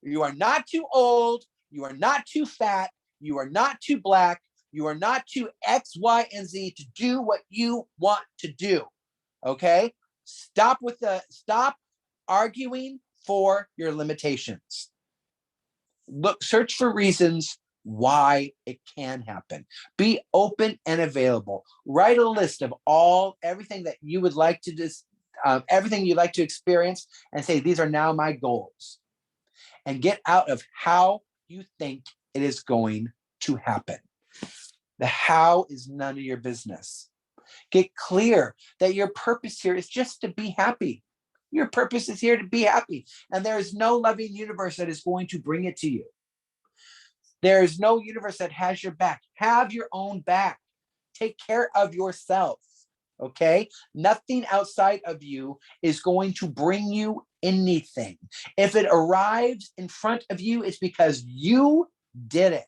You are not too old. You are not too fat. You are not too black. You are not too X, Y, and Z to do what you want to do. Okay? Stop arguing for your limitations. Look, search for reasons why it can happen. Be open and available. Write a list of everything that you would like to everything you'd like to experience, and say, these are now my goals. And get out of how you think it is going to happen. The how is none of your business. Get clear that your purpose here is just to be happy. Your purpose is here to be happy. And there is no loving universe that is going to bring it to you. There is no universe that has your back. Have your own back. Take care of yourself. Okay? Nothing outside of you is going to bring you anything. If it arrives in front of you, it's because you did it.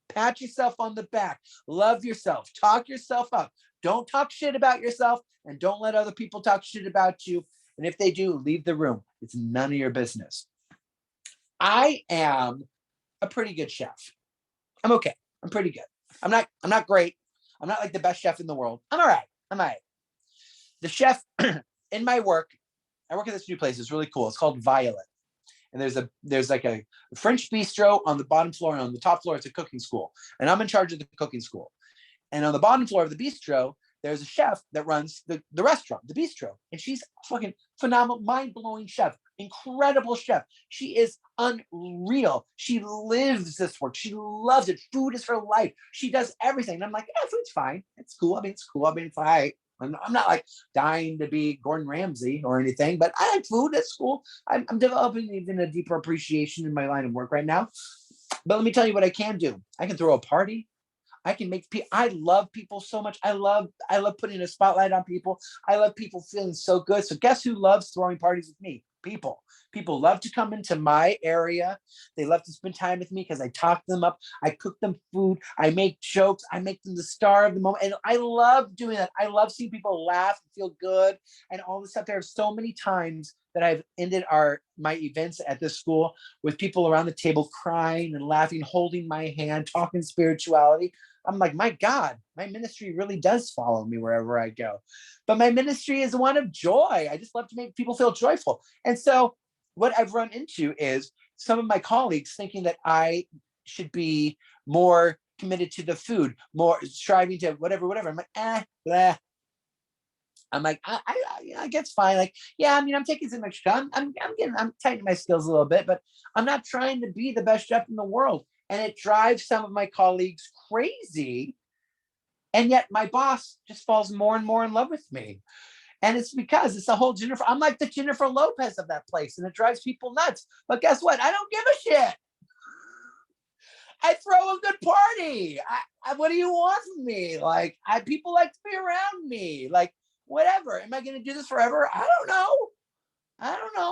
Pat yourself on the back. Love yourself. Talk yourself up. Don't talk shit about yourself, and don't let other people talk shit about you. And if they do, leave the room. It's none of your business. I am a pretty good chef. I'm okay. I'm pretty good. I'm not great. I'm not like the best chef in the world. I'm all right. The chef in my work, I work at this new place. It's really cool. It's called Violet. And there's like a French bistro on the bottom floor, and on the top floor, it's a cooking school. And I'm in charge of the cooking school. And on the bottom floor of the bistro, there's a chef that runs the restaurant, the bistro. And she's a fucking phenomenal, mind-blowing chef, incredible chef. She is unreal. She lives this work. She loves it. Food is her life. She does everything. And I'm like, yeah, food's fine. It's cool. It's cool. It's all right. I'm not like dying to be Gordon Ramsay or anything, but I like food. That's cool. I'm developing even a deeper appreciation in my line of work right now. But let me tell you what I can do. I can throw a party. I can make people. I love people so much. I love putting a spotlight on people. I love people feeling so good. So guess who loves throwing parties with me? People. People love to come into my area. They love to spend time with me because I talk them up. I cook them food. I make jokes. I make them the star of the moment. And I love doing that. I love seeing people laugh and feel good and all this stuff. There are so many times that I've ended my events at this school with people around the table crying and laughing, holding my hand, talking spirituality. I'm like, my God, my ministry really does follow me wherever I go. But my ministry is one of joy. I just love to make people feel joyful. And so what I've run into is some of my colleagues thinking that I should be more committed to the food, more striving to whatever. I'm like, blah. I'm like, I guess fine. Like, yeah, I mean, I'm taking some extra time. I'm tightening my skills a little bit, but I'm not trying to be the best chef in the world. And it drives some of my colleagues crazy. And yet my boss just falls more and more in love with me. And it's because it's the whole Jennifer. I'm like the Jennifer Lopez of that place, and it drives people nuts. But guess what? I don't give a shit. I throw a good party. What do you want from me? Like, people like to be around me. Like, whatever. Am I going to do this forever? I don't know.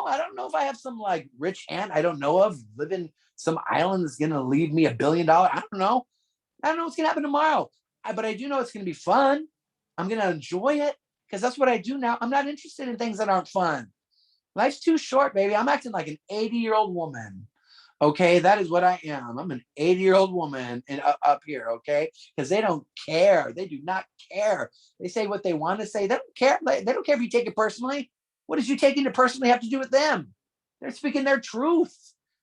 I don't know if I have some like rich aunt I don't know of living some island that's going to leave me $1 billion. I don't know. I don't know what's going to happen tomorrow. But I do know it's going to be fun. I'm going to enjoy it because that's what I do now. I'm not interested in things that aren't fun. Life's too short, baby. I'm acting like an 80-year-old woman. Okay, that is what I am. I'm an 80-year-old woman up here, okay? Because they don't care. They do not care. They say what they want to say. They don't care. They don't care if you take it personally. What does you taking it personally have to do with them? They're speaking their truth,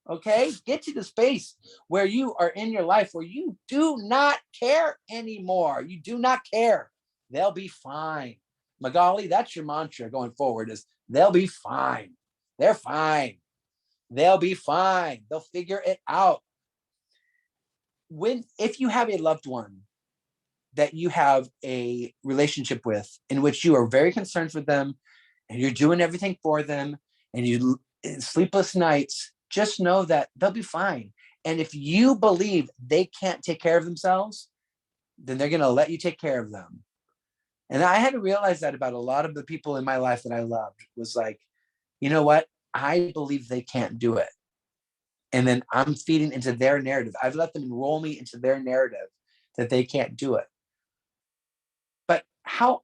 okay? Get to the space where you are in your life where you do not care anymore. You do not care. They'll be fine. Magally, that's your mantra going forward is they'll be fine. They're fine. They'll be fine. They'll figure it out. If you have a loved one that you have a relationship with in which you are very concerned for them and you're doing everything for them and you sleepless nights, just know that they'll be fine. And if you believe they can't take care of themselves, then they're going to let you take care of them. And I had to realize that about a lot of the people in my life that I loved, was like, you know what? I believe they can't do it. And then I'm feeding into their narrative. I've let them enroll me into their narrative that they can't do it. But how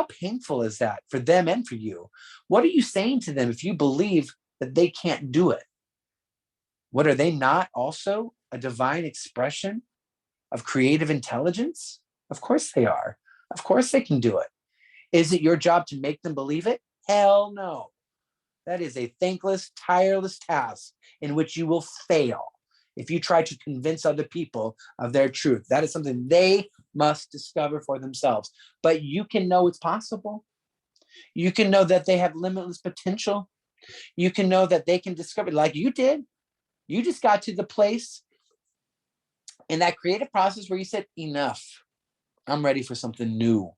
painful is that for them and for you? What are you saying to them if you believe that they can't do it? What, are they not also a divine expression of creative intelligence? Of course they are. Of course they can do it. Is it your job to make them believe it? Hell no. That is a thankless, tireless task in which you will fail if you try to convince other people of their truth. That is something they must discover for themselves. But you can know it's possible. You can know that they have limitless potential. You can know that they can discover, like you did. You just got to the place in that creative process where you said, enough. I'm ready for something new.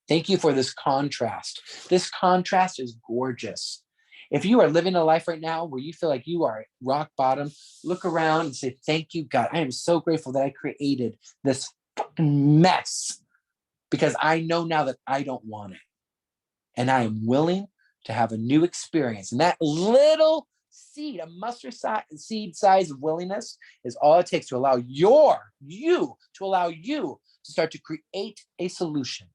Thank you for this contrast. This contrast is gorgeous. If you are living a life right now where you feel like you are at rock bottom, look around and say, thank you, God. I am so grateful that I created this fucking mess, because I know now that I don't want it. And I am willing to have a new experience. And that little seed, a mustard seed size of willingness, is all it takes to allow you to start to create a solution.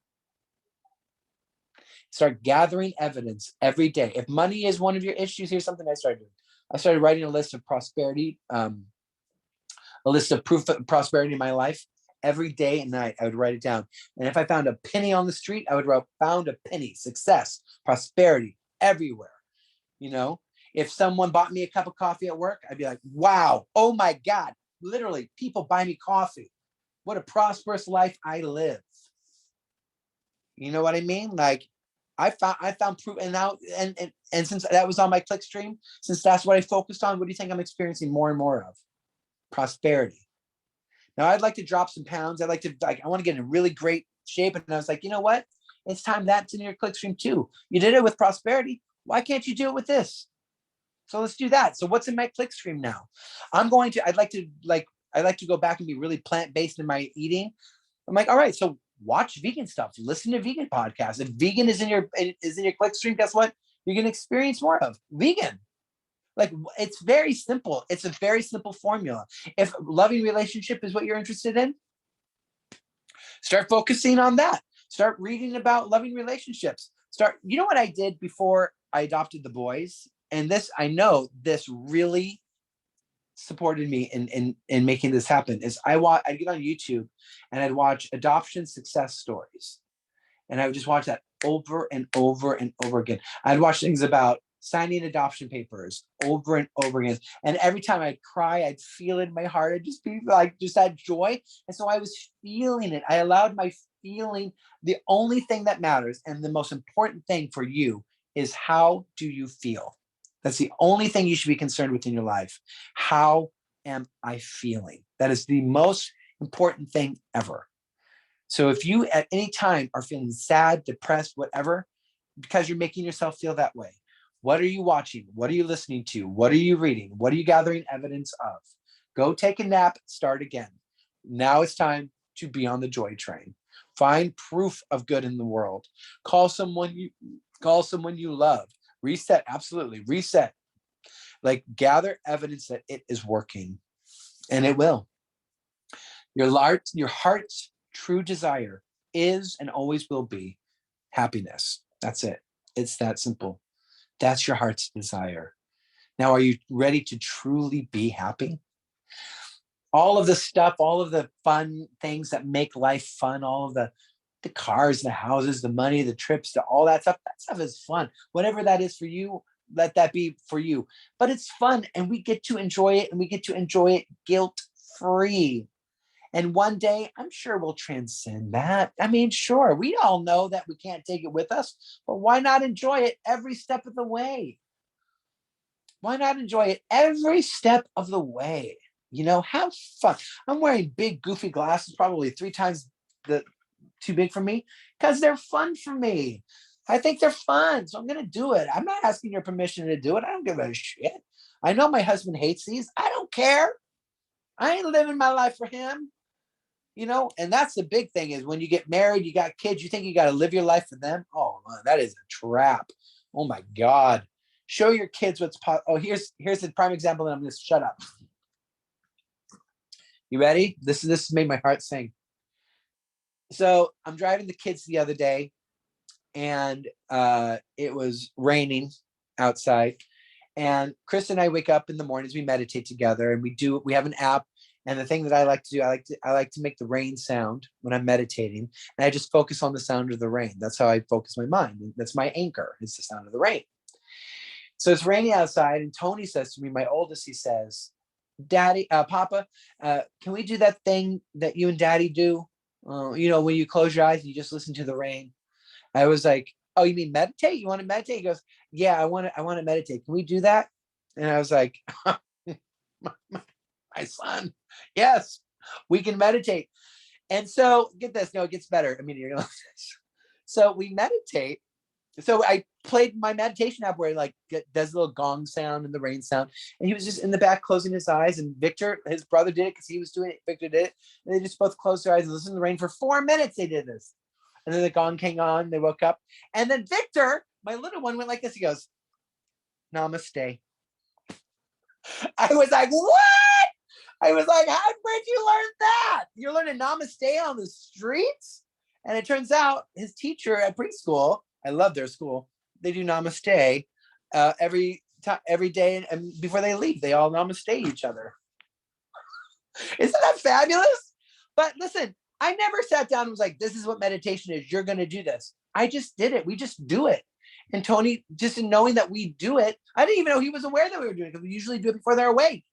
Start gathering evidence every day. If money is one of your issues, here's something I started doing. I started writing a list of prosperity, a list of proof of prosperity in my life. Every day and night, I would write it down. And if I found a penny on the street, I would write, found a penny, success, prosperity, everywhere. You know, if someone bought me a cup of coffee at work, I'd be like, wow, oh my God, literally, people buy me coffee. What a prosperous life I live. You know what I mean? Like, I found proof, and now and since that was on my click stream, since that's what I focused on, what do you think I'm experiencing more and more of? Prosperity. Now I'd like to drop some pounds. I want to get in really great shape. And I was like, you know what? It's time that's in your click stream too. You did it with prosperity. Why can't you do it with this? So let's do that. So what's in my click stream now? I'd like to go back and be really plant-based in my eating. I'm like, all right, so watch vegan stuff, listen to vegan podcasts. If vegan is in your click stream, guess what? You're going to experience more of vegan. Like, it's very simple. It's a very simple formula. If loving relationship is what you're interested in, start focusing on that. Start reading about loving relationships. You know what I did before I adopted the boys? And this, I know this really supported me in making this happen, is I'd get on YouTube and I'd watch adoption success stories. And I would just watch that over and over and over again. I'd watch things about signing adoption papers over and over again. And every time I'd cry, I'd feel it in my heart. I'd just be like, just that joy. And so I was feeling it. I allowed my feeling. The only thing that matters, and the most important thing for you, is how do you feel? That's the only thing you should be concerned with in your life. How am I feeling? That is the most important thing ever. So if you at any time are feeling sad, depressed, whatever, because you're making yourself feel that way, what are you watching? What are you listening to? What are you reading? What are you gathering evidence of? Go take a nap, start again. Now it's time to be on the joy train. Find proof of good in the world. Call someone you love. Reset, absolutely. Reset. Like, gather evidence that it is working, and it will. Your heart's true desire is and always will be happiness. That's it. It's that simple. That's your heart's desire. Now, are you ready to truly be happy? All of the stuff, all of the fun things that make life fun, all of the cars, the houses, the money, the trips, all that stuff is fun. Whatever that is for you, let that be for you. But it's fun, and we get to enjoy it, and we get to enjoy it guilt-free. And one day, I'm sure we'll transcend that. I mean, sure, we all know that we can't take it with us, but why not enjoy it every step of the way? Why not enjoy it every step of the way? You know, have fun. I'm wearing big, goofy glasses, probably 3 times too big for me, because they're fun for me. I think they're fun, so I'm gonna do it. I'm not asking your permission to do it. I don't give a shit. I know my husband hates these. I don't care. I ain't living my life for him. You know, and that's the big thing is when you get married, you got kids, you think you got to live your life for them. Oh, man, that is a trap. Oh my God. Show your kids what's possible. Oh, here's the prime example, and I'm going to shut up. You ready? This made my heart sing. So I'm driving the kids the other day, and it was raining outside. And Chris and I wake up in the mornings, we meditate together, and we have an app. And the thing that I like to do, I like to make the rain sound when I'm meditating, and I just focus on the sound of the rain. That's how I focus my mind. That's my anchor. It's the sound of the rain. So it's raining outside, and Tony says to me, my oldest, he says, Daddy, Papa, can we do that thing that you and Daddy do? You know, when you close your eyes and you just listen to the rain. I was like, oh, you mean meditate? You want to meditate? He goes, yeah, I want to meditate. Can we do that? And I was like, my son, yes, we can meditate. And so get this, no, it gets better. I mean, you're gonna so we meditate. So I played my meditation app where it like does a little gong sound and the rain sound. And he was just in the back closing his eyes. And Victor, his brother, did it because he was doing it. Victor did it. And they just both closed their eyes and listened to the rain for 4 minutes. They did this. And then the gong came on. They woke up. And then Victor, my little one, went like this. He goes, Namaste. I was like, what? I was like, where'd you learn that? You're learning Namaste on the streets? And it turns out his teacher at preschool, I love their school, they do Namaste every day, and before they leave, they all Namaste each other. Isn't that fabulous? But listen, I never sat down and was like, this is what meditation is. You're going to do this. I just did it. We just do it. And Tony, just in knowing that we do it, I didn't even know he was aware that we were doing it, because we usually do it before they're awake.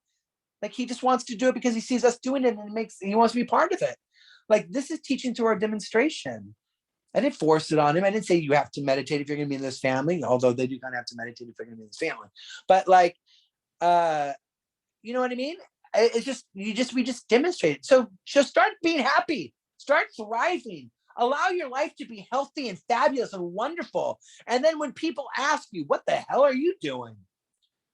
Like, he just wants to do it because he sees us doing it, and he wants to be part of it. Like, this is teaching through our demonstration. I didn't force it on him. I didn't say you have to meditate if you're going to be in this family, although they do kind of have to meditate if you're going to be in this family. But like, you know what I mean? It's just, we just demonstrate it. So start being happy, start thriving, allow your life to be healthy and fabulous and wonderful. And then when people ask you, what the hell are you doing?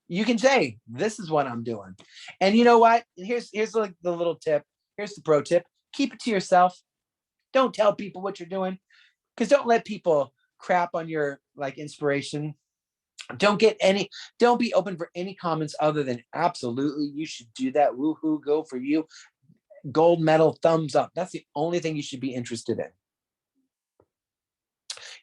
You can say, this is what I'm doing. And you know what? Here's like the little tip. Here's the pro tip. Keep it to yourself. Don't tell people what you're doing, because don't let people crap on your like inspiration. Don't be open for any comments other than absolutely, you should do that. Woohoo, go for you. Gold medal, thumbs up. That's the only thing you should be interested in.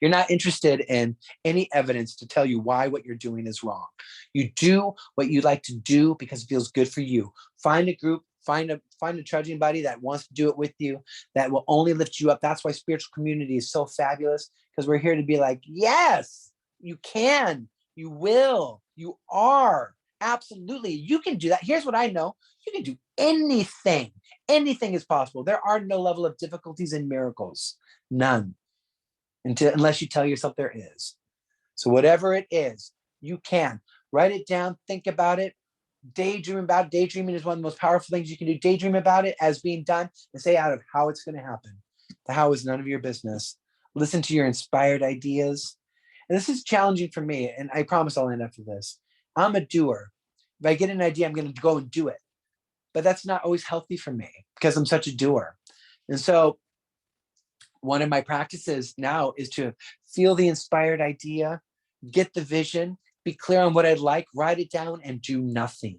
You're not interested in any evidence to tell you why what you're doing is wrong. You do what you like to do because it feels good for you. Find a group, find a trudging buddy that wants to do it with you, that will only lift you up. That's why spiritual community is so fabulous, because we're here to be like, yes, you can, you will, you are. Absolutely. You can do that. Here's what I know. You can do anything. Anything is possible. There are no level of difficulties and miracles. None. Unless you tell yourself there is. So whatever it is, you can. Write it down, think about it, daydream about it. Daydreaming is one of the most powerful things you can do. Daydream about it as being done, and say out of how it's going to happen. The how is none of your business. Listen to your inspired ideas. And this is challenging for me, and I promise I'll end after this. I'm a doer. If I get an idea, I'm going to go and do it. But that's not always healthy for me, because I'm such a doer. And so one of my practices now is to feel the inspired idea, get the vision, be clear on what I'd like, write it down, and do nothing.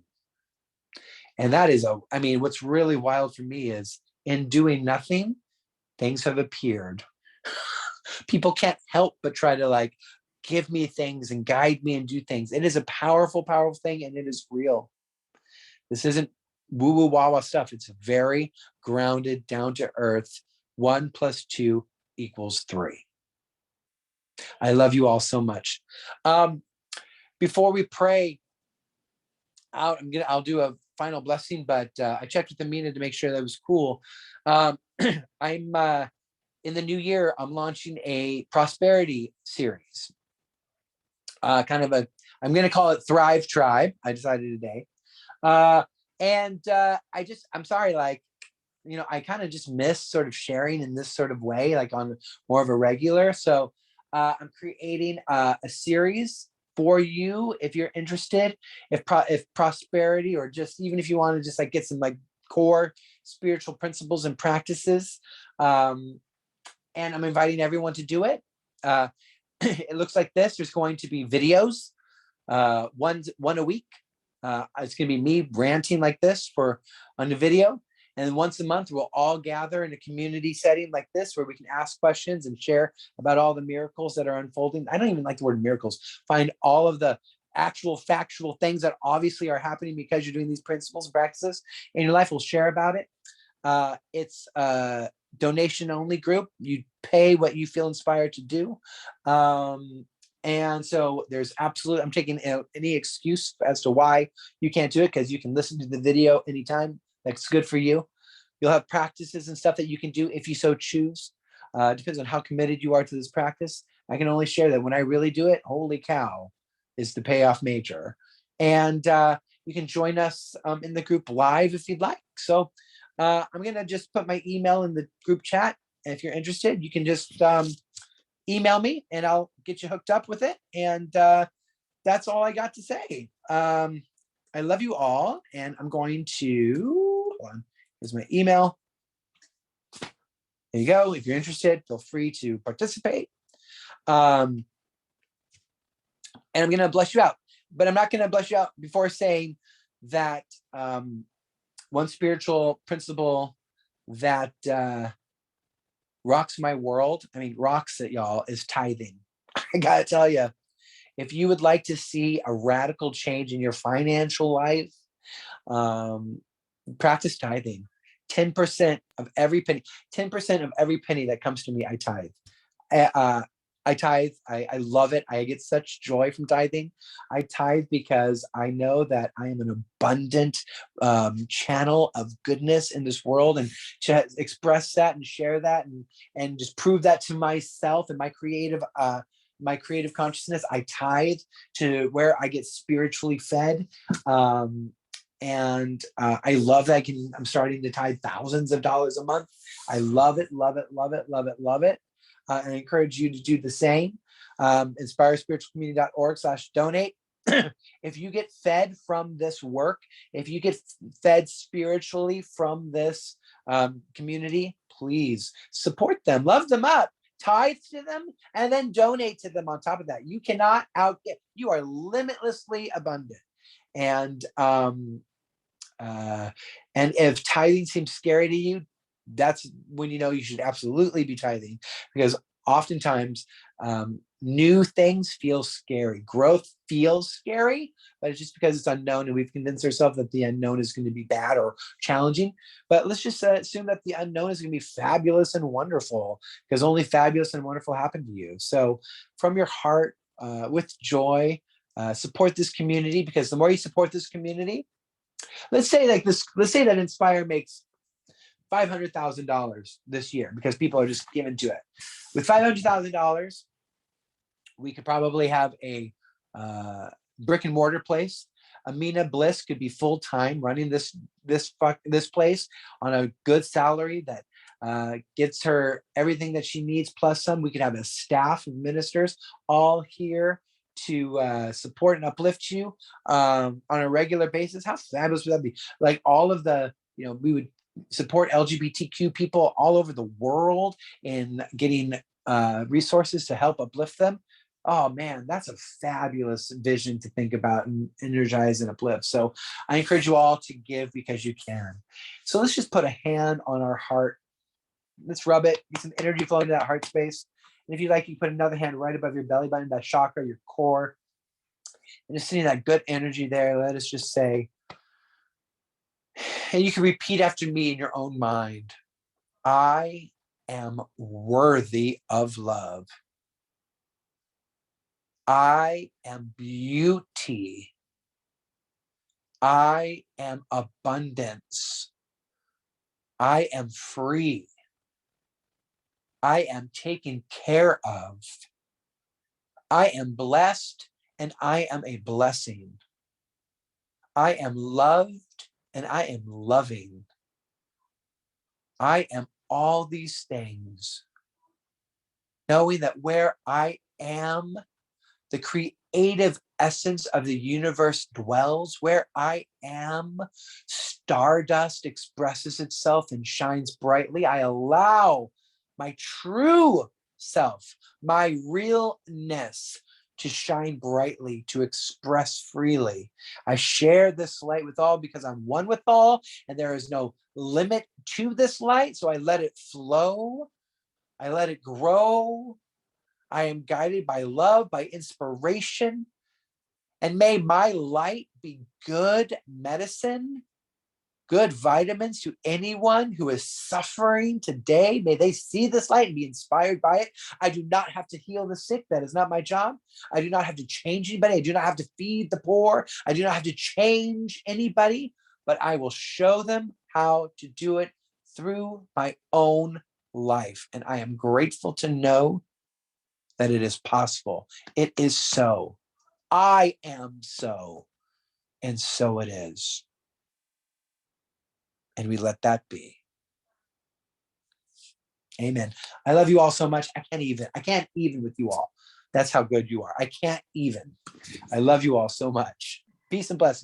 And that is, what's really wild for me is in doing nothing, things have appeared. People can't help but try to like give me things and guide me and do things. It is a powerful, powerful thing, and it is real. This isn't woo-woo wah-wah stuff. It's very grounded, down to earth. 1 + 2 = 3. I love you all so much. Before we pray out, I'll do a final blessing, but I checked with Amina to make sure that was cool. I'm in the new year, I'm launching a prosperity series. I I'm going to call it Thrive Tribe. I decided today. I'm sorry, like, I kind of just miss sort of sharing in this sort of way, like on more of a regular. So I'm creating a series for you if you're interested, if prosperity, or just even if you want to just like get some like core spiritual principles and practices. And I'm inviting everyone to do it. It looks like this. There's going to be videos, one a week. It's going to be me ranting like this on the video. And then once a month, we'll all gather in a community setting like this, where we can ask questions and share about all the miracles that are unfolding. I don't even like the word miracles. Find all of the actual factual things that obviously are happening because you're doing these principles and practices in your life. We'll share about it. It's a donation only group. You pay what you feel inspired to do. And so there's I'm taking any excuse as to why you can't do it, because you can listen to the video anytime. That's good for you. You'll have practices and stuff that you can do if you so choose. Depends on how committed you are to this practice. I can only share that when I really do it, holy cow, is the payoff major. And you can join us in the group live if you'd like. So I'm going to just put my email in the group chat. And if you're interested, you can just email me and I'll get you hooked up with it. And that's all I got to say. I love you all. And I'm going to, hold on, here's my email. There you go. If you're interested, feel free to participate. And I'm going to bless you out. But I'm not going to bless you out before saying that one spiritual principle that rocks my world, rocks it, y'all, is tithing. I got to tell you, if you would like to see a radical change in your financial life, practice tithing. 10% of every penny, 10% of every penny that comes to me, I tithe. I tithe. I love it. I get such joy from tithing. I tithe because I know that I am an abundant channel of goodness in this world, and to express that and share that and just prove that to myself and my creative consciousness. I tithe to where I get spiritually fed. And I love that I'm starting to tithe thousands of dollars a month. I love it, love it, love it, love it, love it. And I encourage you to do the same. inspirespiritualcommunity.org/donate. If you get fed from this work, if you get fed spiritually from this community, please support them, love them up, tithe to them, and then donate to them on top of that. You cannot you are limitlessly abundant. And if tithing seems scary to you, that's when you know you should absolutely be tithing, because oftentimes new things feel scary. Growth feels scary, but it's just because it's unknown, and we've convinced ourselves that the unknown is going to be bad or challenging. But let's just assume that the unknown is going to be fabulous and wonderful, because only fabulous and wonderful happen to you. So from your heart, with joy, support this community, because the more you support this community, let's say that Inspire makes $500,000 this year because people are just given to it. With $500,000, we could probably have a brick and mortar place. Amina Bliss could be full time running this place on a good salary that gets her everything that she needs plus some. We could have a staff of ministers all here to support and uplift you on a regular basis. How fabulous would that be? Like all of the, we would support LGBTQ people all over the world in getting resources to help uplift them. Oh man, that's a fabulous vision to think about and energize and uplift. So I encourage you all to give because you can. So let's just put a hand on our heart. Let's rub it, get some energy flowing to that heart space. And if you like, you put another hand right above your belly button, that chakra, your core, and just seeing that good energy there. Let us just say, and you can repeat after me in your own mind, I am worthy of love. I am beauty. I am abundance. I am free. I am taken care of. I am blessed and I am a blessing. I am loved and I am loving. I am all these things, knowing that where I am, the creative essence of the universe dwells. Where I am, stardust expresses itself and shines brightly. I allow my true self, my realness, to shine brightly, to express freely. I share this light with all because I'm one with all, and there is no limit to this light. So I let it flow. I let it grow. I am guided by love, by inspiration. And may my light be good medicine, good vitamins to anyone who is suffering today. May they see this light and be inspired by it. I do not have to heal the sick. That is not my job. I do not have to change anybody. I do not have to feed the poor. I do not have to change anybody, but I will show them how to do it through my own life. And I am grateful to know that it is possible. It is so. I am so. And so it is. And we let that be. Amen. I love you all so much. I can't even with you all. That's how good you are. I can't even. I love you all so much. Peace and blessings.